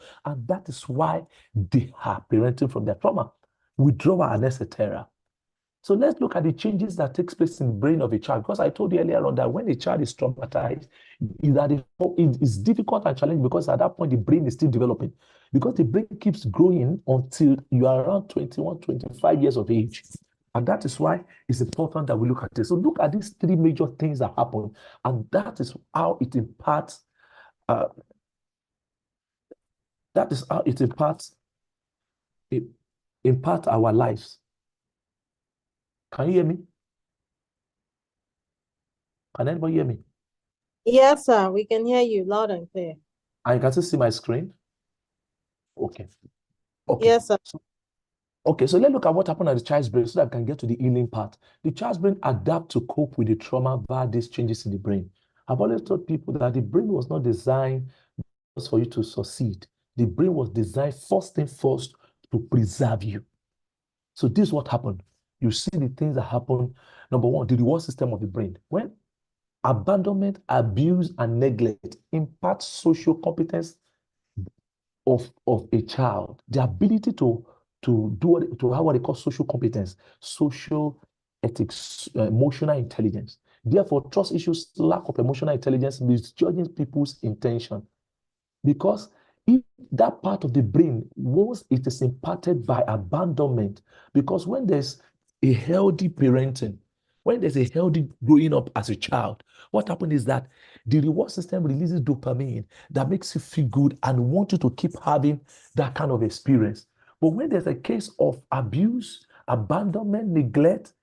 that is why they are parenting from their trauma, withdrawal and etc. So let's look at the changes that takes place in the brain of a child. Because I told you earlier on that when a child is traumatized, it's difficult and challenging because at that point the brain is still developing. Because the brain keeps growing until you are around 21, 25 years of age. And that is why it's important that we look at this. So look at these three major things that happen, and that is how it imparts. That is how it imparts our lives. Can you hear me? Can anybody hear me? Yes, sir. We can hear you loud and clear. And you can still see my screen? Okay. Yes, sir. Okay, so let's look at what happened at the child's brain so that I can get to the healing part. The child's brain adapt to cope with the trauma via these changes in the brain. I've always told people that the brain was not designed just for you to succeed. The brain was designed first thing first to preserve you. So this is what happened. You see the things that happen. Number one, the reward system of the brain. When abandonment, abuse, and neglect impact social competence of a child, the ability to have what they call social competence, social ethics, emotional intelligence. Therefore, trust issues, lack of emotional intelligence, misjudging people's intention. Because if that part of the brain, once it is impacted by abandonment, because when there's a healthy parenting, when there's a healthy growing up as a child, what happens is that the reward system releases dopamine that makes you feel good and want you to keep having that kind of experience. But when there's a case of abuse, abandonment, neglect,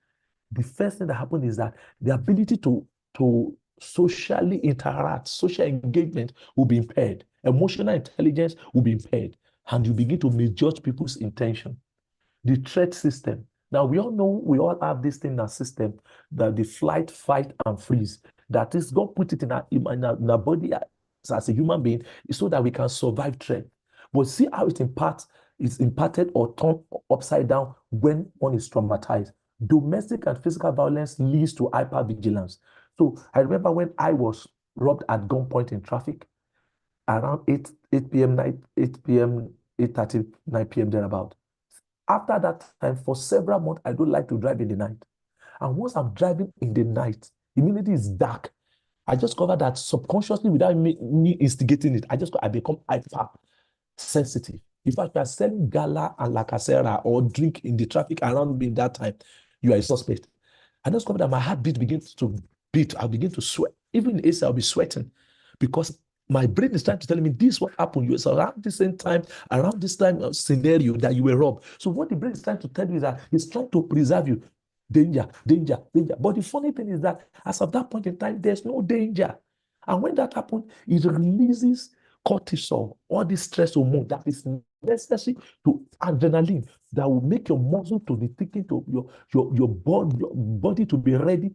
the first thing that happens is that the ability to socially interact, social engagement will be impaired, emotional intelligence will be impaired, and you begin to misjudge people's intention. The threat system. Now, we all know we all have this thing in our system, that the flight, fight, and freeze. That is, God put it in our body as a human being so that we can survive threat. But see how it's impacted or turned upside down when one is traumatized. Domestic and physical violence leads to hypervigilance. So I remember when I was robbed at gunpoint in traffic around 8 p.m. night, 8 p.m., 8:30, 9 p.m. thereabout. After that time, for several months, I don't like to drive in the night. And once I'm driving in the night, immediately it's dark. I just cover that subconsciously without me instigating it. I become hyper sensitive. In fact, if you are selling gala and lacasera or drink in the traffic around me that time, you are a suspect. I discovered that my heartbeat begins to beat. I begin to sweat. Even in AC, I'll be sweating because my brain is trying to tell me this is what happened. You around the same time, around this time scenario that you were robbed. So what the brain is trying to tell you is that it's trying to preserve you. Danger, danger, danger. But the funny thing is that as of that point in time, there's no danger. And when that happens, it releases cortisol, all this stress hormone that is necessary to adrenaline that will make your muscle to be thinking to your body to be ready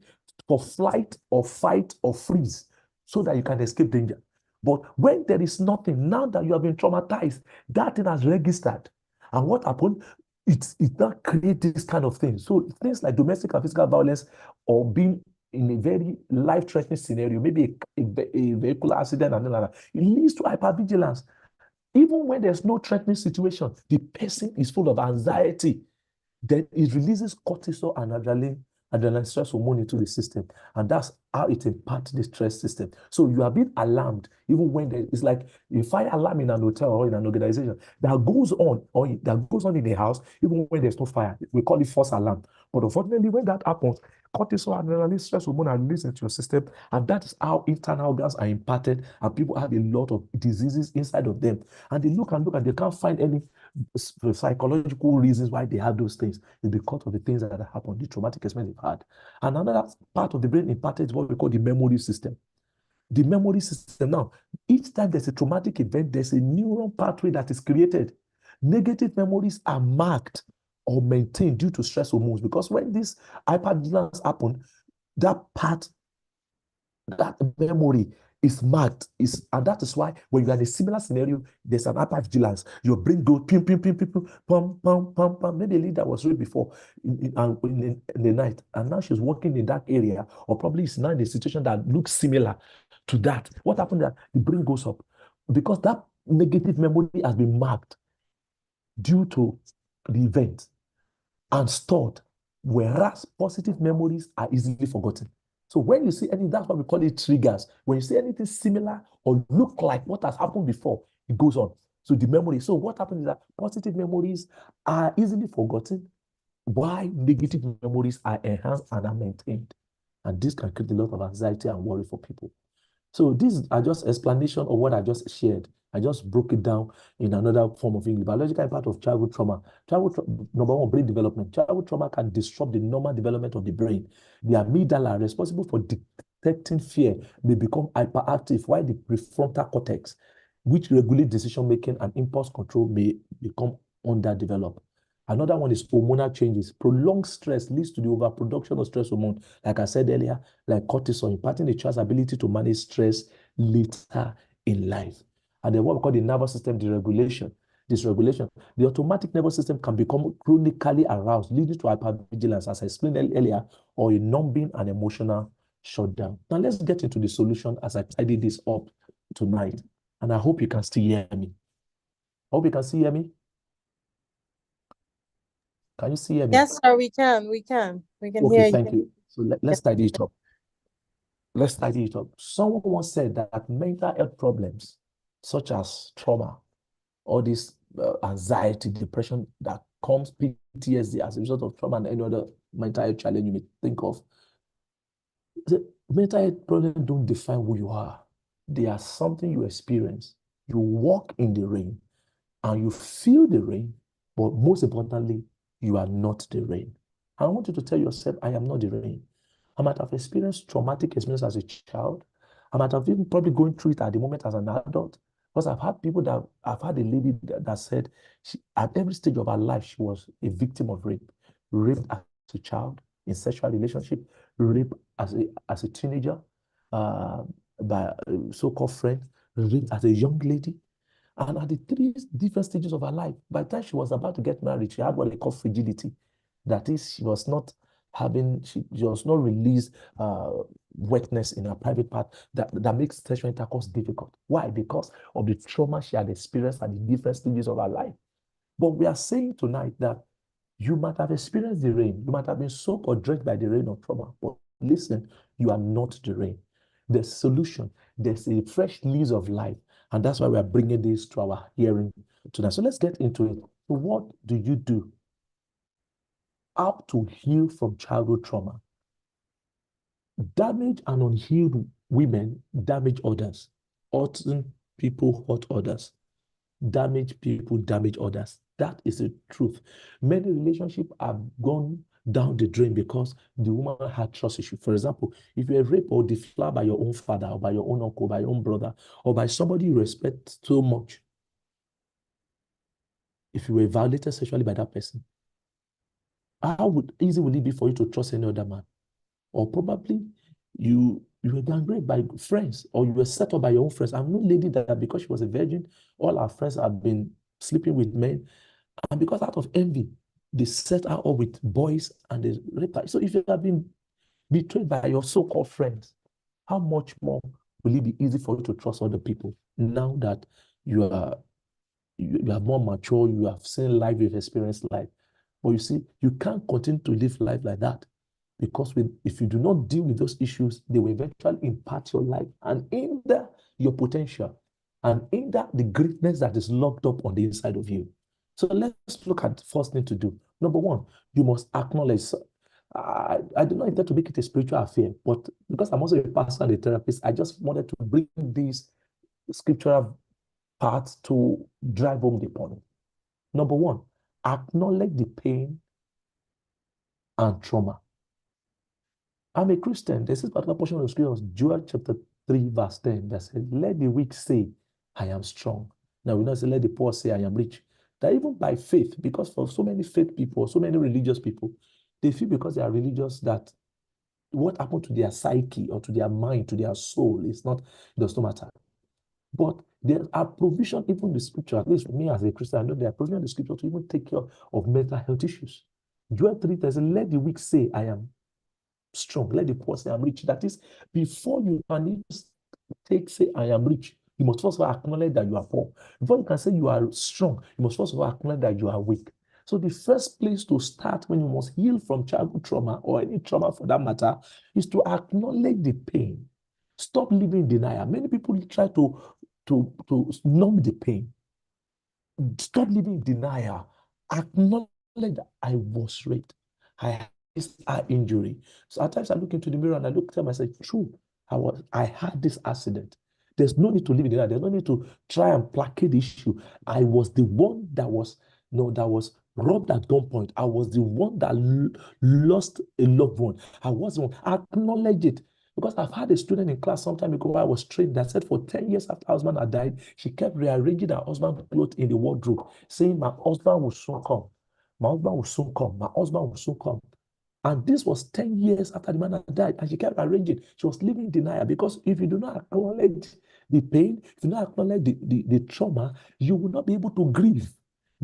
for flight or fight or freeze so that you can escape danger. But when there is nothing, now that you have been traumatized, that thing has registered. And what happened? It not create this kind of thing. So things like domestic and physical violence or being in a very life-threatening scenario, maybe a vehicular accident and like that, it leads to hypervigilance. Even when there's no threatening situation, the person is full of anxiety. Then it releases cortisol and adrenaline stress hormone into the system. And that's how it impacts the stress system. So you are being alarmed, even when it's like a fire alarm in an hotel or in an organization that goes on, or that goes on in a house, even when there's no fire. We call it false alarm. But unfortunately, when that happens, cortisol, adrenaline, stress hormone are released into your system, and that is how internal organs are impacted, and people have a lot of diseases inside of them. And they look and they can't find any psychological reasons why they have those things. It's because of the things that have happened, the traumatic experience they've had. And another part of the brain impacted is what we call the memory system. The memory system now, each time there's a traumatic event, there's a neural pathway that is created. Negative memories are marked or maintained due to stress hormones, because when this hypervigilance happen, that memory is marked, and that is why when you're in a similar scenario, there's an hypervigilance. Your brain goes pim, pim, pim, pim, pim, pum, pum, pum, pum. Maybe a lady that was raped before in the night, and now she's working in that area, or probably is now in a situation that looks similar to that. What happened that the brain goes up? Because that negative memory has been marked due to the event and stored, whereas positive memories are easily forgotten. So when you see anything, that's what we call it triggers. When you see anything similar or look like what has happened before, it goes on. So the memory. So what happens is that positive memories are easily forgotten, while negative memories are enhanced and are maintained. And this can create a lot of anxiety and worry for people. So these are just explanation of what I just shared. I just broke it down in another form of English. Biological impact of childhood trauma. Number one, brain development. Childhood trauma can disrupt the normal development of the brain. The amygdala, responsible for detecting fear, may become hyperactive, while the prefrontal cortex, which regulates decision making and impulse control, may become underdeveloped. Another one is hormonal changes. Prolonged stress leads to the overproduction of stress hormone. Like I said earlier, like cortisol, impacting the child's ability to manage stress later in life. And then what we call the nervous system dysregulation. The automatic nervous system can become chronically aroused, leading to hypervigilance, as I explained earlier, or a numbing and emotional shutdown. Now let's get into the solution as I tidy this up tonight. And I hope you can still hear me. I hope you can still hear me. Can you still hear me? Yes, sir, we can. We can hear Okay, you. thank you. So let's tidy it up. Let's tidy it up. Someone once said that mental health problems, such as trauma, all this anxiety, depression that comes, PTSD as a result of trauma and any other mental health challenge you may think of, the mental health problems don't define who you are. They are something you experience. You walk in the rain and you feel the rain, but most importantly, you are not the rain. I want you to tell yourself, I am not the rain. I might have experienced traumatic experience as a child. I might have even probably going through it at the moment as an adult. Because I've had a lady that said at every stage of her life, she was a victim of rape. Raped as a child, in sexual relationship, raped as a teenager, by a so-called friend, raped as a young lady. And at the three different stages of her life, by the time she was about to get married, she had what they call frigidity. That is, she was not released wetness in her private part that makes sexual intercourse difficult. Why? Because of the trauma she had experienced at the different stages of her life. But we are saying tonight that you might have experienced the rain, you might have been soaked or drenched by the rain of trauma, but listen, you are not the rain. There's solution, there's a fresh lease of life, and that's why we are bringing this to our hearing tonight. So let's get into it. So what do you do how to heal from childhood trauma? Damaged and unhealed women damage others. Hurting people hurt others. Damaged people damage others. That is the truth. Many relationships have gone down the drain because the woman had trust issues. For example, if you're raped or deflowered by your own father or by your own uncle, by your own brother, or by somebody you respect so much, if you were violated sexually by that person, how easy will it be for you to trust any other man? Or probably you were downgraded by friends, or you were set up by your own friends. I know a lady that because she was a virgin, all her friends had been sleeping with men, and because out of envy, they set her up with boys and they raped her. So if you have been betrayed by your so-called friends, how much more will it be easy for you to trust other people now that you are more mature, you have seen life, you've experienced life. But you see, you can't continue to live life like that, because if you do not deal with those issues, they will eventually impact your life and hinder your potential and hinder the greatness that is locked up on the inside of you. So let's look at the first thing to do. Number one, you must acknowledge. I do not intend to make it a spiritual affair, but because I'm also a pastor and a therapist, I just wanted to bring these scriptural parts to drive home the point. Number one, acknowledge the pain and trauma. I'm a Christian. There's this particular portion of the scripture, Joel chapter 3, verse 10, that says, let the weak say, I am strong. Now, we not say, let the poor say, I am rich. That even by faith, because for so many faith people, so many religious people, they feel because they are religious that what happened to their psyche or to their mind, to their soul, it does not matter. But there are provision, even in the scripture, at least for me as a Christian, I know there are provision in the scripture to even take care of mental health issues. Joel 3 says, let the weak say, I am strong. Let the poor say, I'm rich. That is, before you can even say, I am rich, you must first of all acknowledge that you are poor. Before you can say you are strong, you must first of all acknowledge that you are weak. So the first place to start when you must heal from childhood trauma, or any trauma for that matter, is to acknowledge the pain. Stop living in denial. Many people try to numb the pain. Stop living in denial. Acknowledge that I was raped. I had this injury. So at times I look into the mirror and I look at myself, true, I had this accident. There's no need to live in denial. There's no need to try and placate the issue. I was the one that was robbed at gunpoint. I was the one that lost a loved one. I was the one. Acknowledge it. Because I've had a student in class some time ago I was trained that said for 10 years after her husband had died, she kept rearranging her husband's clothes in the wardrobe, saying, my husband will soon come. My husband will soon come. My husband will soon come. And this was 10 years after the man had died. And she kept arranging. She was living in denial because if you do not acknowledge the pain, if you do not acknowledge the trauma, you will not be able to grieve.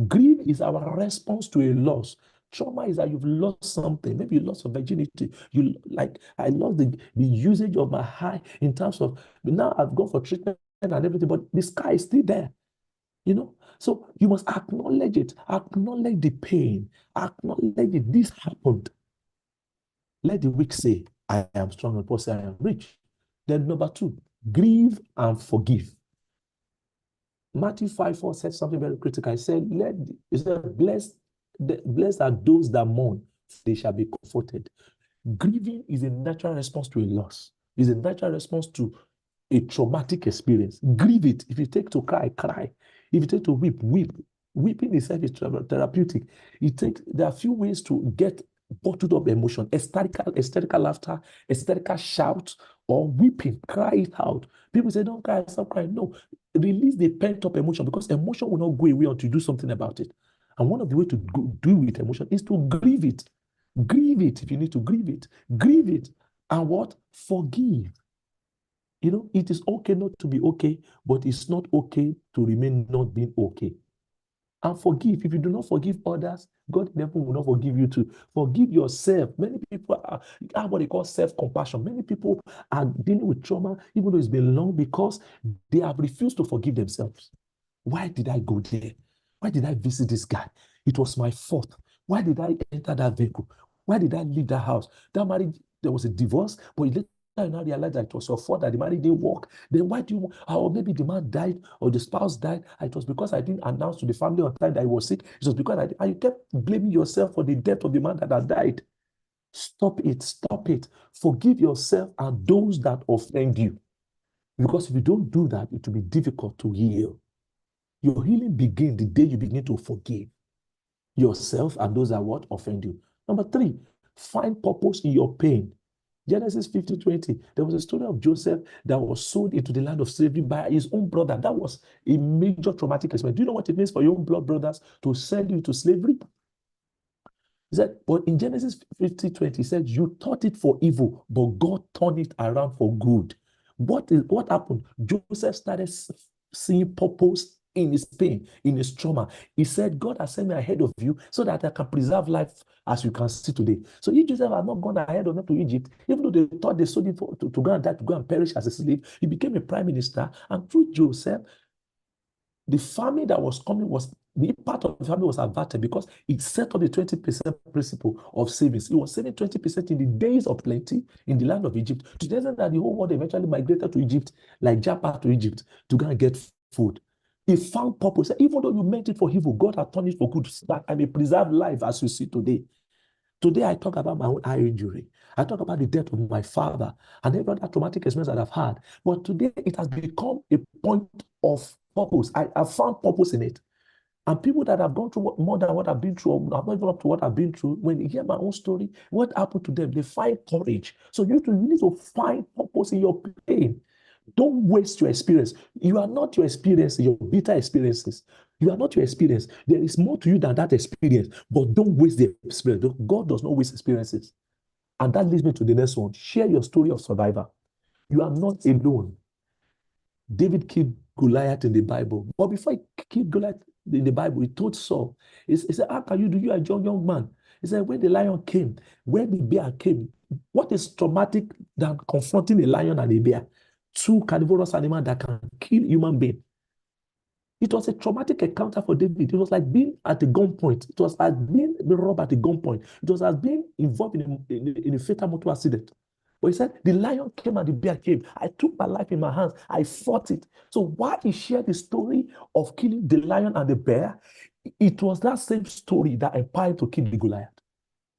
Grief is our response to a loss. Trauma is that you've lost something. Maybe you lost your virginity. You like, I lost the usage of my high in terms of, now I've gone for treatment and everything, but the sky is still there. You know, so you must acknowledge it, acknowledge the pain, acknowledge it. This happened. Let the weak say, I am strong, and Paul say, I am rich. Then number 2, grieve and forgive. Matthew 5:4 said something very critical. He said, blessed are those that mourn, they shall be comforted. Grieving is a natural response to a loss. It's a natural response to a traumatic experience. Grieve it. If you take to cry, cry. If you take to weep, weep. Weeping itself is therapeutic. There are few ways to get bottled up emotion: hysterical laughter, hysterical shout, or weeping. Cry it out. People say, don't cry, stop crying. No, release the pent-up emotion, because emotion will not go away until you do something about it. And one of the ways to deal with emotion is to grieve it. Grieve it if you need to grieve it. Grieve it. And what? Forgive. You know, it is okay not to be okay, but it's not okay to remain not being okay. And forgive. If you do not forgive others, God in heaven will not forgive you too. Forgive yourself. Many people have what they call self-compassion. Many people are dealing with trauma, even though it's been long, because they have refused to forgive themselves. Why did I go there? Why did I visit this guy? It was my fault. Why did I enter that vehicle? Why did I leave that house? That marriage, there was a divorce, but later I now realized that it was your fault that the marriage didn't work. Then why do you, or maybe the man died or the spouse died. It was because I didn't announce to the family on time that he was sick. It was because and you kept blaming yourself for the death of the man that had died. Stop it. Stop it. Forgive yourself and those that offend you. Because if you don't do that, it will be difficult to heal. Your healing begins the day you begin to forgive yourself and those that what offend you. Number 3, find purpose in your pain. Genesis 50:20. There was a story of Joseph that was sold into the land of slavery by his own brother. That was a major traumatic experience. Do you know what it means for your own blood brothers to sell you to slavery? He said, but in Genesis 50:20, he said, you thought it for evil, but God turned it around for good. What happened? Joseph started seeing purpose in his pain, in his trauma. He said, God has sent me ahead of you so that I can preserve life as you can see today. So if Joseph had not gone ahead of them to Egypt, even though they thought they sold him to go and die, to go and perish as a slave, he became a prime minister. And through Joseph, the famine that was coming the impact of the famine was averted, because it set up the 20% principle of savings. It was saving 20% in the days of plenty in the land of Egypt, to the extent that the whole world eventually migrated to Egypt, like Japan to Egypt, to go and get food. He found purpose. Even though you meant it for evil, God had turned it for good, so that I may preserve life as you see today. Today, I talk about my own eye injury. I talk about the death of my father and every other traumatic experience that I've had. But today, it has become a point of purpose. I have found purpose in it. And people that have gone through more than what I've been through, or have not even up to what I've been through, when they hear my own story, what happened to them? They find courage. So you need to find purpose in your pain. Don't waste your experience. You are not your experience, your bitter experiences. You are not your experience. There is more to you than that experience, but don't waste the experience. God does not waste experiences. And that leads me to the next one. Share your story of survivor. You are not alone. David killed Goliath in the Bible. But before he killed Goliath in the Bible, he told Saul, he said, how can you do? You are a young man. He said, when the lion came, when the bear came, what is traumatic than confronting a lion and a bear? 2 carnivorous animals that can kill human beings. It was a traumatic encounter for David. It was like being at a gunpoint. It was like being robbed at a gunpoint. It was like being involved in a fatal motor accident. But he said, the lion came and the bear came. I took my life in my hands. I fought it. So while he shared the story of killing the lion and the bear, it was that same story that empowered him to kill the Goliath.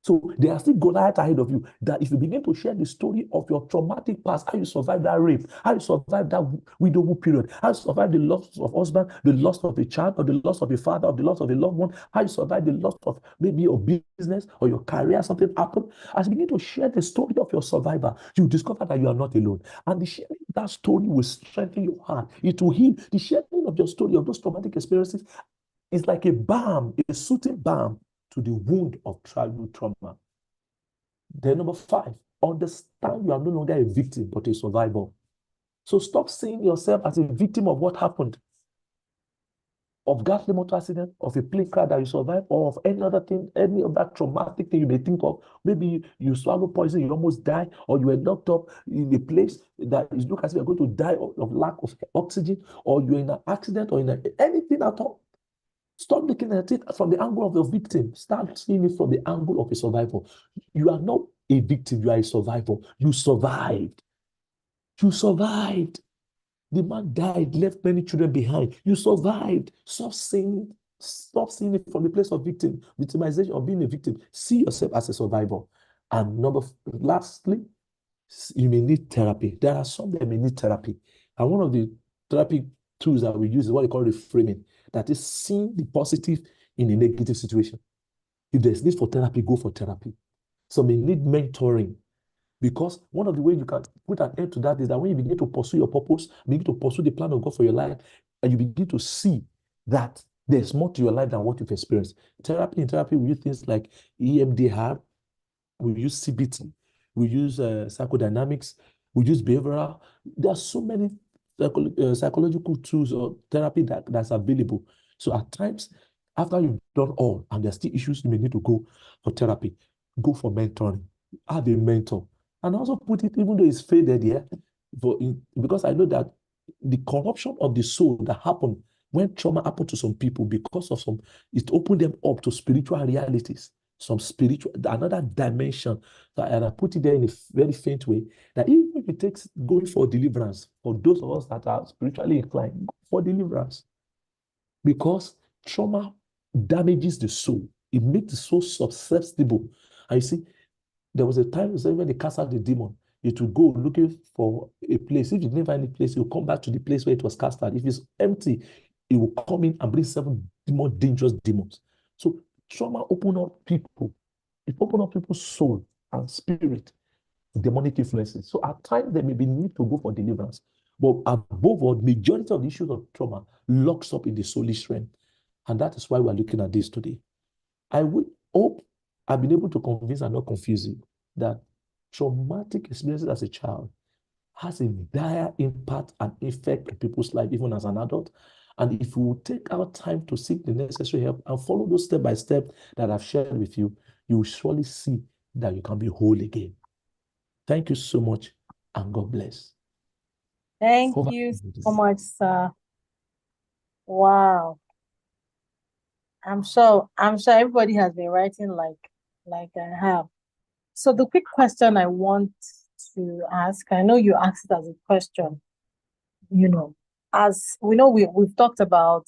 So there are still Goliath ahead of you, that if you begin to share the story of your traumatic past, how you survived that rape, how you survived that widowhood period, how you survived the loss of husband, the loss of a child, or the loss of a father, or the loss of a loved one, how you survived the loss of maybe your business or your career, something happened. As you begin to share the story of your survivor, you discover that you are not alone. And the sharing of that story will strengthen your heart. It will heal. The sharing of your story, of those traumatic experiences, is like a balm, a soothing balm to the wound of childhood trauma. Then number 5, understand you are no longer a victim, but a survivor. So stop seeing yourself as a victim of what happened, of ghastly motor accident, of a plane crash that you survived, or of any other thing, any of that traumatic thing you may think of. Maybe you swallow poison, you almost die, or you were knocked up in a place that you look as if you're going to die of lack of oxygen, or you're in an accident, or in anything at all. Stop looking at it from the angle of a victim. Start seeing it from the angle of a survivor. You are not a victim, you are a survivor. You survived. You survived. The man died, left many children behind. You survived. Stop seeing it from the place of victimization, or being a victim. See yourself as a survivor. And lastly, you may need therapy. There are some that may need therapy. And one of the therapy tools that we use is what we call reframing. That is seeing the positive in a negative situation. If there's need for therapy, go for therapy. Some may need mentoring. Because one of the ways you can put an end to that is that when you begin to pursue your purpose, begin to pursue the plan of God for your life, and you begin to see that there's more to your life than what you've experienced. In therapy, we use things like EMDR, we use CBT, we use psychodynamics, we use behavioral. There are so many psychological tools or therapy that's available. So at times, after you've done all and there's still issues, you may need to go for therapy, go for mentoring, have a mentor. And also put it, even though it's faded here, because I know that the corruption of the soul that happened when trauma happened to some people, because of it opened them up to spiritual realities, another dimension. And I put it there in a very faint way, that even if it takes going for deliverance, for those of us that are spiritually inclined, go for deliverance. Because trauma damages the soul. It makes the soul susceptible. I see. There was a time when they cast out the demon, it will go looking for a place. If you didn't find any place, it will come back to the place where it was cast out. If it's empty, it will come in and bring 7 more dangerous demons. So trauma open up people. It open up people's soul and spirit, demonic influences. So at times there may be need to go for deliverance. But above all, majority of the issues of trauma locks up in the soulish realm. And that is why we're looking at this today. I would hope I've been able to convince and not confuse you that traumatic experiences as a child has a dire impact and effect on people's life, even as an adult. And if we will take our time to seek the necessary help and follow those step by step that I've shared with you, you will surely see that you can be whole again. Thank you so much, and God bless. Thank you so much, sir. Wow. I'm sure everybody has been writing like I have. So the quick question I want to ask, I know you asked it as a question, as we know, we've talked about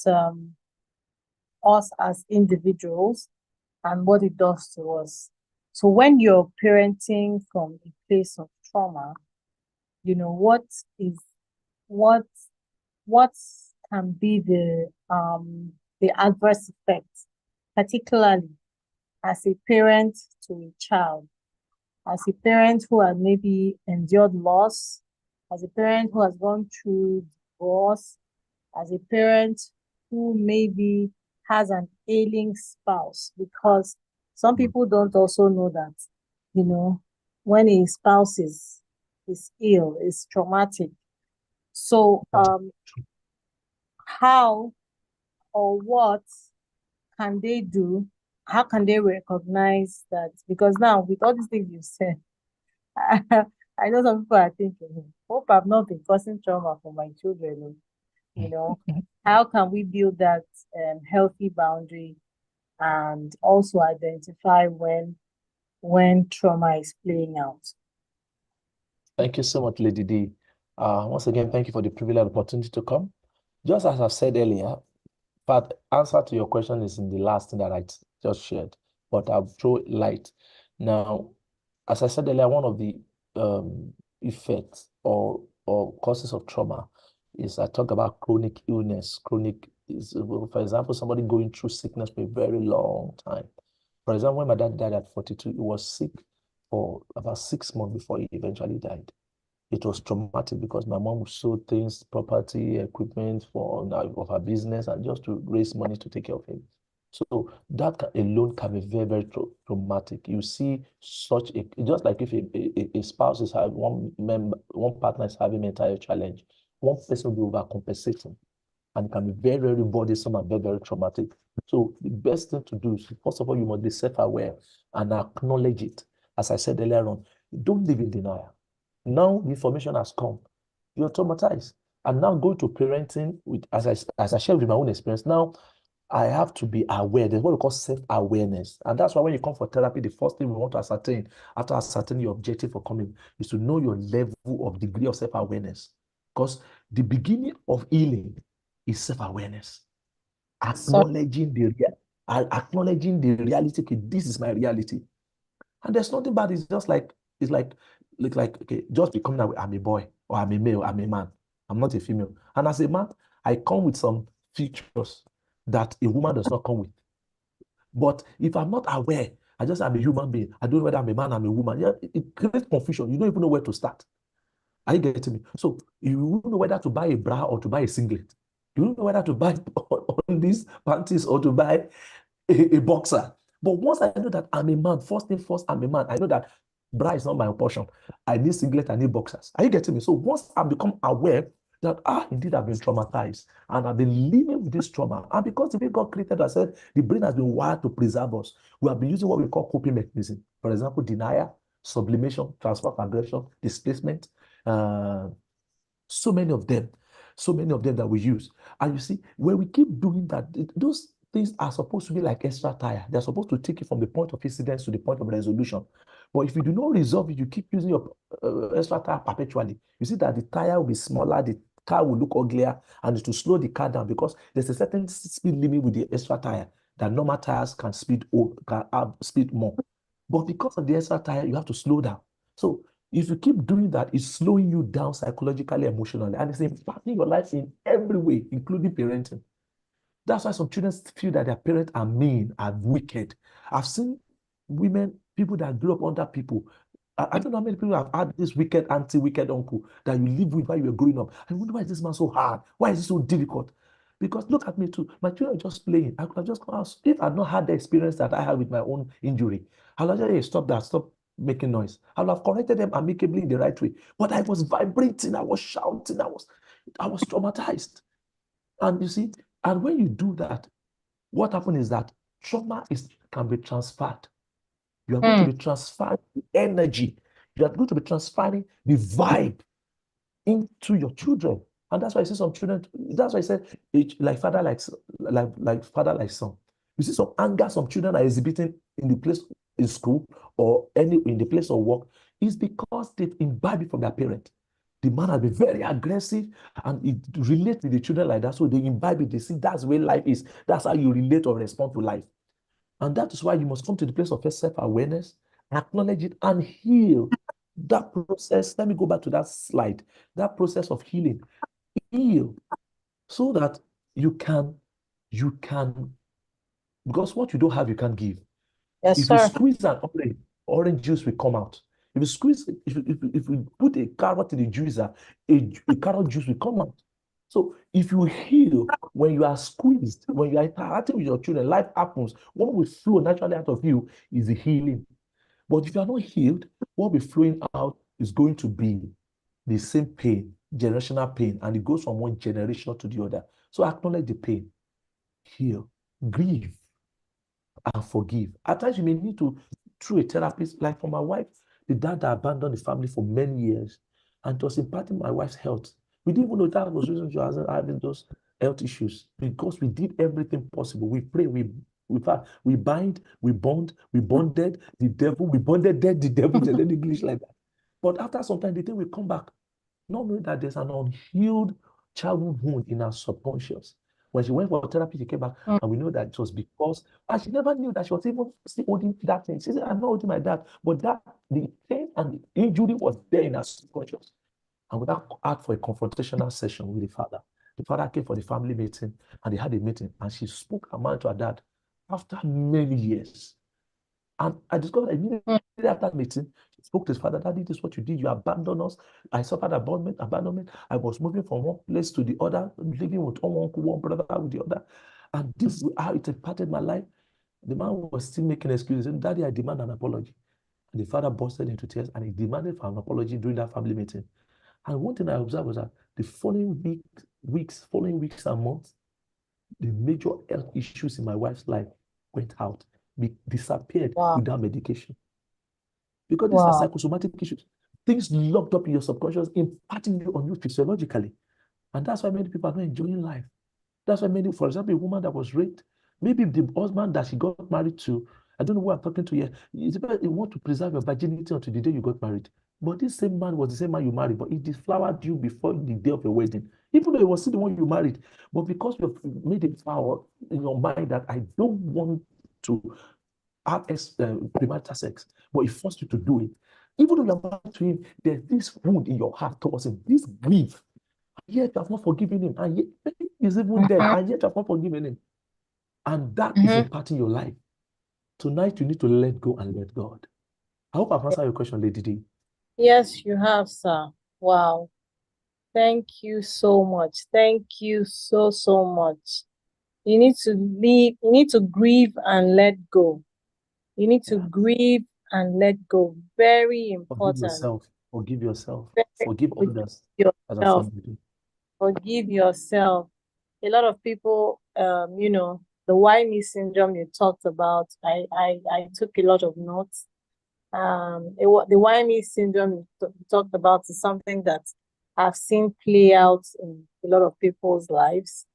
us as individuals and what it does to us. So when you're parenting from a place of trauma, what can be the adverse effects, particularly as a parent to a child, as a parent who has maybe endured loss, as a parent who has gone through divorce, as a parent who maybe has an ailing spouse, because some people don't also know that, when a spouse is ill, is traumatic. So how or what can they do? How can they recognize that? Because now with all these things you said, I know some people are thinking, hope I've not been causing trauma for my children. How can we build that healthy boundary and also identify when trauma is playing out? Thank you so much, Lady D. Once again, thank you for the privilege and opportunity to come. Just as I said earlier, but answer to your question is in the last thing that I just shared, but I'll throw light. Now, as I said earlier, one of the effects or causes of trauma is I talk about chronic illness. Chronic is, for example, somebody going through sickness for a very long time. For example, when my dad died at 42, he was sick for about 6 months before he eventually died. It was traumatic because my mom sold things, property, equipment of her business, and just to raise money to take care of him. So that alone can be very, very traumatic. You see such a, just like if a spouse is having one partner is having mental health challenge, one person will be overcompensating, and it can be very, very burdensome and very, very traumatic. So the best thing to do is, first of all, you must be self-aware and acknowledge it. As I said earlier on, don't live in denial. Now the information has come. You're traumatized. And now going to parenting with, as I shared with my own experience, now I have to be aware. There's what we call self-awareness. And that's why when you come for therapy, the first thing we want to ascertain, after ascertaining your objective for coming, is to know your level of degree of self-awareness. Because the beginning of healing is self-awareness. So, Acknowledging the reality. Okay, this is my reality. And there's nothing bad. It's just like, it's like okay, just becoming that I'm a boy, or I'm a male, I'm a man. I'm not a female. And as a man, I come with some features that a woman does not come with. But if I'm not aware, I'm a human being. I don't know whether I'm a man, I'm a woman. Yeah, it creates confusion. You don't even know where to start. Are you getting me? So you won't know whether to buy a bra or to buy a singlet. You don't know whether to buy on these panties or to buy a boxer. But once I know that I'm a man, first thing first, I'm a man. I know that bra is not my portion. I need singlet, I need boxers. Are you getting me? So once I become aware that, indeed, I've been traumatized and I've been living with this trauma. And because the way God created us, I said, the brain has been wired to preserve us. We have been using what we call coping mechanism. For example, denial, sublimation, transfer of aggression, displacement, uh, so many of them, so many of them that we use. And you see, when we keep doing that, those things are supposed to be like extra tire. They're supposed to take you from the point of incidence to the point of resolution. But if you do not resolve it, you keep using your extra tire perpetually. You see that the tire will be smaller, the car will look uglier, and it will slow the car down because there's a certain speed limit with the extra tire that normal tires can speed more. But because of the extra tire, you have to slow down. So if you keep doing that, it's slowing you down psychologically, emotionally, and it's impacting your life in every way, including parenting. That's why some children feel that their parents are mean, are wicked. I've seen people that grew up under people. I don't know how many people have had this wicked auntie, wicked uncle that you live with while you were growing up. I wonder, why is this man so hard? Why is it so difficult? Because look at me too. My children are just playing. I could have just come out. If I'd not had the experience that I had with my own injury, I'll have just, hey, stop that, stop making noise. I'll have corrected them amicably in the right way. But I was vibrating, I was shouting, I was traumatized. And you see, and when you do that, what happens is that can be transferred. You are going to be transferring the energy. You are going to be transferring the vibe into your children. And that's why I see some children, that's why I said like father, like father, like son. You see some anger some children are exhibiting in the place in school or in the place of work is because they've imbibed it from their parent. The man has been very aggressive and it relates to the children like that. So they imbibe it. They see that's where life is. That's how you relate or respond to life. And that is why you must come to the place of self-awareness, acknowledge it, and heal. That process, let me go back to that slide. That process of healing, heal, so that you can, because what you don't have, you can't give. yes, If you sir. squeeze an orange juice will come out. If we put a carrot in the juicer, a carrot juice will come out. So if you heal when you are squeezed, when you are interacting with your children, life happens. What will flow naturally out of you is the healing. But if you are not healed, what will be flowing out is going to be the same pain, generational pain, and it goes from one generation to the other. So acknowledge the pain, heal, grieve, and forgive. At times, you may need to, through a therapist, like for my wife, the dad that abandoned the family for many years and it was impacting my wife's health. We didn't even know that was the reason she wasn't having those health issues because we did everything possible. We pray, we bind, we bond, we bonded the devil, we bonded dead the devil, they learn English like that. But after some time, the thing will come back, not knowing that there's an unhealed childhood wound in our subconscious. When she went for therapy, she came back, and we know that it was because, and she never knew that she was even still holding that thing. She said, I'm not holding my dad, but that the pain and the injury was there in her subconscious. And we now asked for a confrontational session with the father. The father came for the family meeting, and they had a meeting, and she spoke her mind to her dad after many years. And I discovered immediately after that meeting, she spoke to his father, Daddy, this is what you did. You abandoned us. I suffered abandonment. I was moving from one place to the other, living with one uncle, one brother with the other. And this is how it impacted my life. The man was still making excuses. He said, Daddy, I demand an apology. And the father bursted into tears and he demanded for an apology during that family meeting. And one thing I observed was that the following weeks and months, the major health issues in my wife's life went out, disappeared Wow. without medication. Because these are Wow. psychosomatic issues. Things locked up in your subconscious, impacting on you physiologically. And that's why many people are not enjoying life. That's why many, for example, a woman that was raped, maybe the husband that she got married to, I don't know who I'm talking to here, you want to preserve your virginity until the day you got married. But this same man was the same man you married, but he deflowered you before the day of your wedding, even though it was still the one you married. But because you've made a vow in your mind that I don't want to have premarital sex, but he forced you to do it, even though you're married to him, there's this wound in your heart towards him, this grief, and yet you have not forgiven him, and yet he's even dead, and yet you have not forgiven him. And that is impacting your life. Tonight, you need to let go and let God. I hope I've answered your question, Lady D. Yes, you have, sir. Wow. Thank you so much. Thank you so, so much. You need to leave, you need to grieve and let go. You need to Yeah. grieve and let go. Very Forgive important. yourself. Forgive yourself. Very- Forgive forgive others as a yourself. family do. Forgive yourself. A lot of people, the why me syndrome you talked about, I took a lot of notes. The why me syndrome you talked about is something that I've seen play out in a lot of people's lives.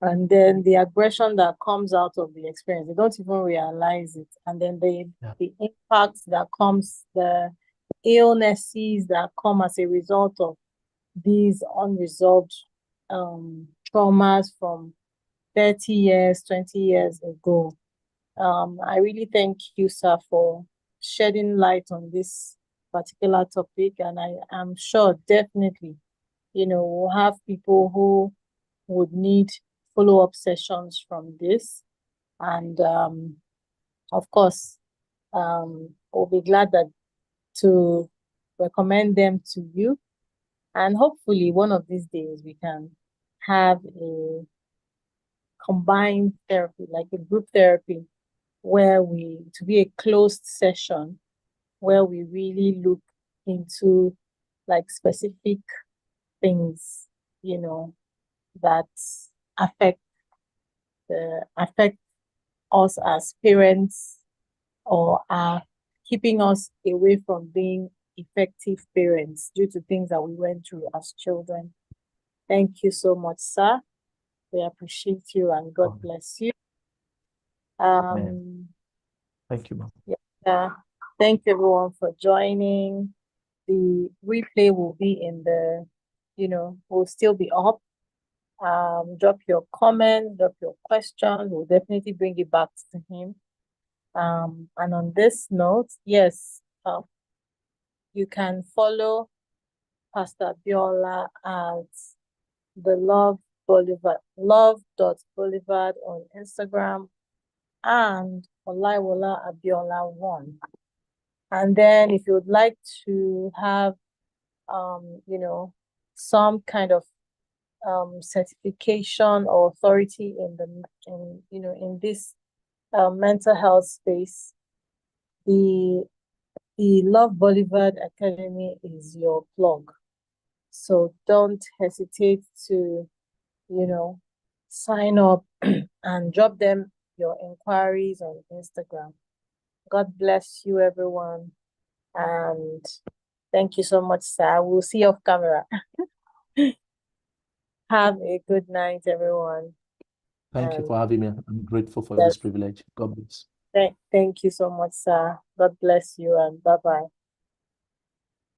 And then the aggression that comes out of the experience, they don't even realize it. And then the impact that comes, the illnesses that come as a result of these unresolved traumas from 30 years, 20 years ago. I really thank you, sir, for shedding light on this particular topic. And I am sure definitely, we'll have people who would need follow-up sessions from this. And of course, we'll be glad to recommend them to you. And hopefully one of these days we can have a combined therapy, like a group therapy, where to be a closed session where we really look into like specific things, that affect us as parents or are keeping us away from being effective parents due to things that we went through as children. Thank you so much, sir. We appreciate you and God bless you. Thank you, ma'am. Yeah. Thank you everyone for joining. The replay will be will still be up. Drop your comments, drop your questions. We'll definitely bring it back to him. And on this note, yes, you can follow Pastor Biola at the love.boulevard on Instagram and Olaiwola Abiola 1. And then if you would like to have some kind of certification or authority in this mental health space, the Love Boulevard Academy is your plug. So don't hesitate to, sign up and drop them your inquiries on Instagram. God bless you, everyone. And thank you so much, sir. We'll see you off camera. Have a good night, everyone. Thank you for having me. I'm grateful for Yes. this privilege. God bless. Thank you so much, sir. God bless you and bye-bye.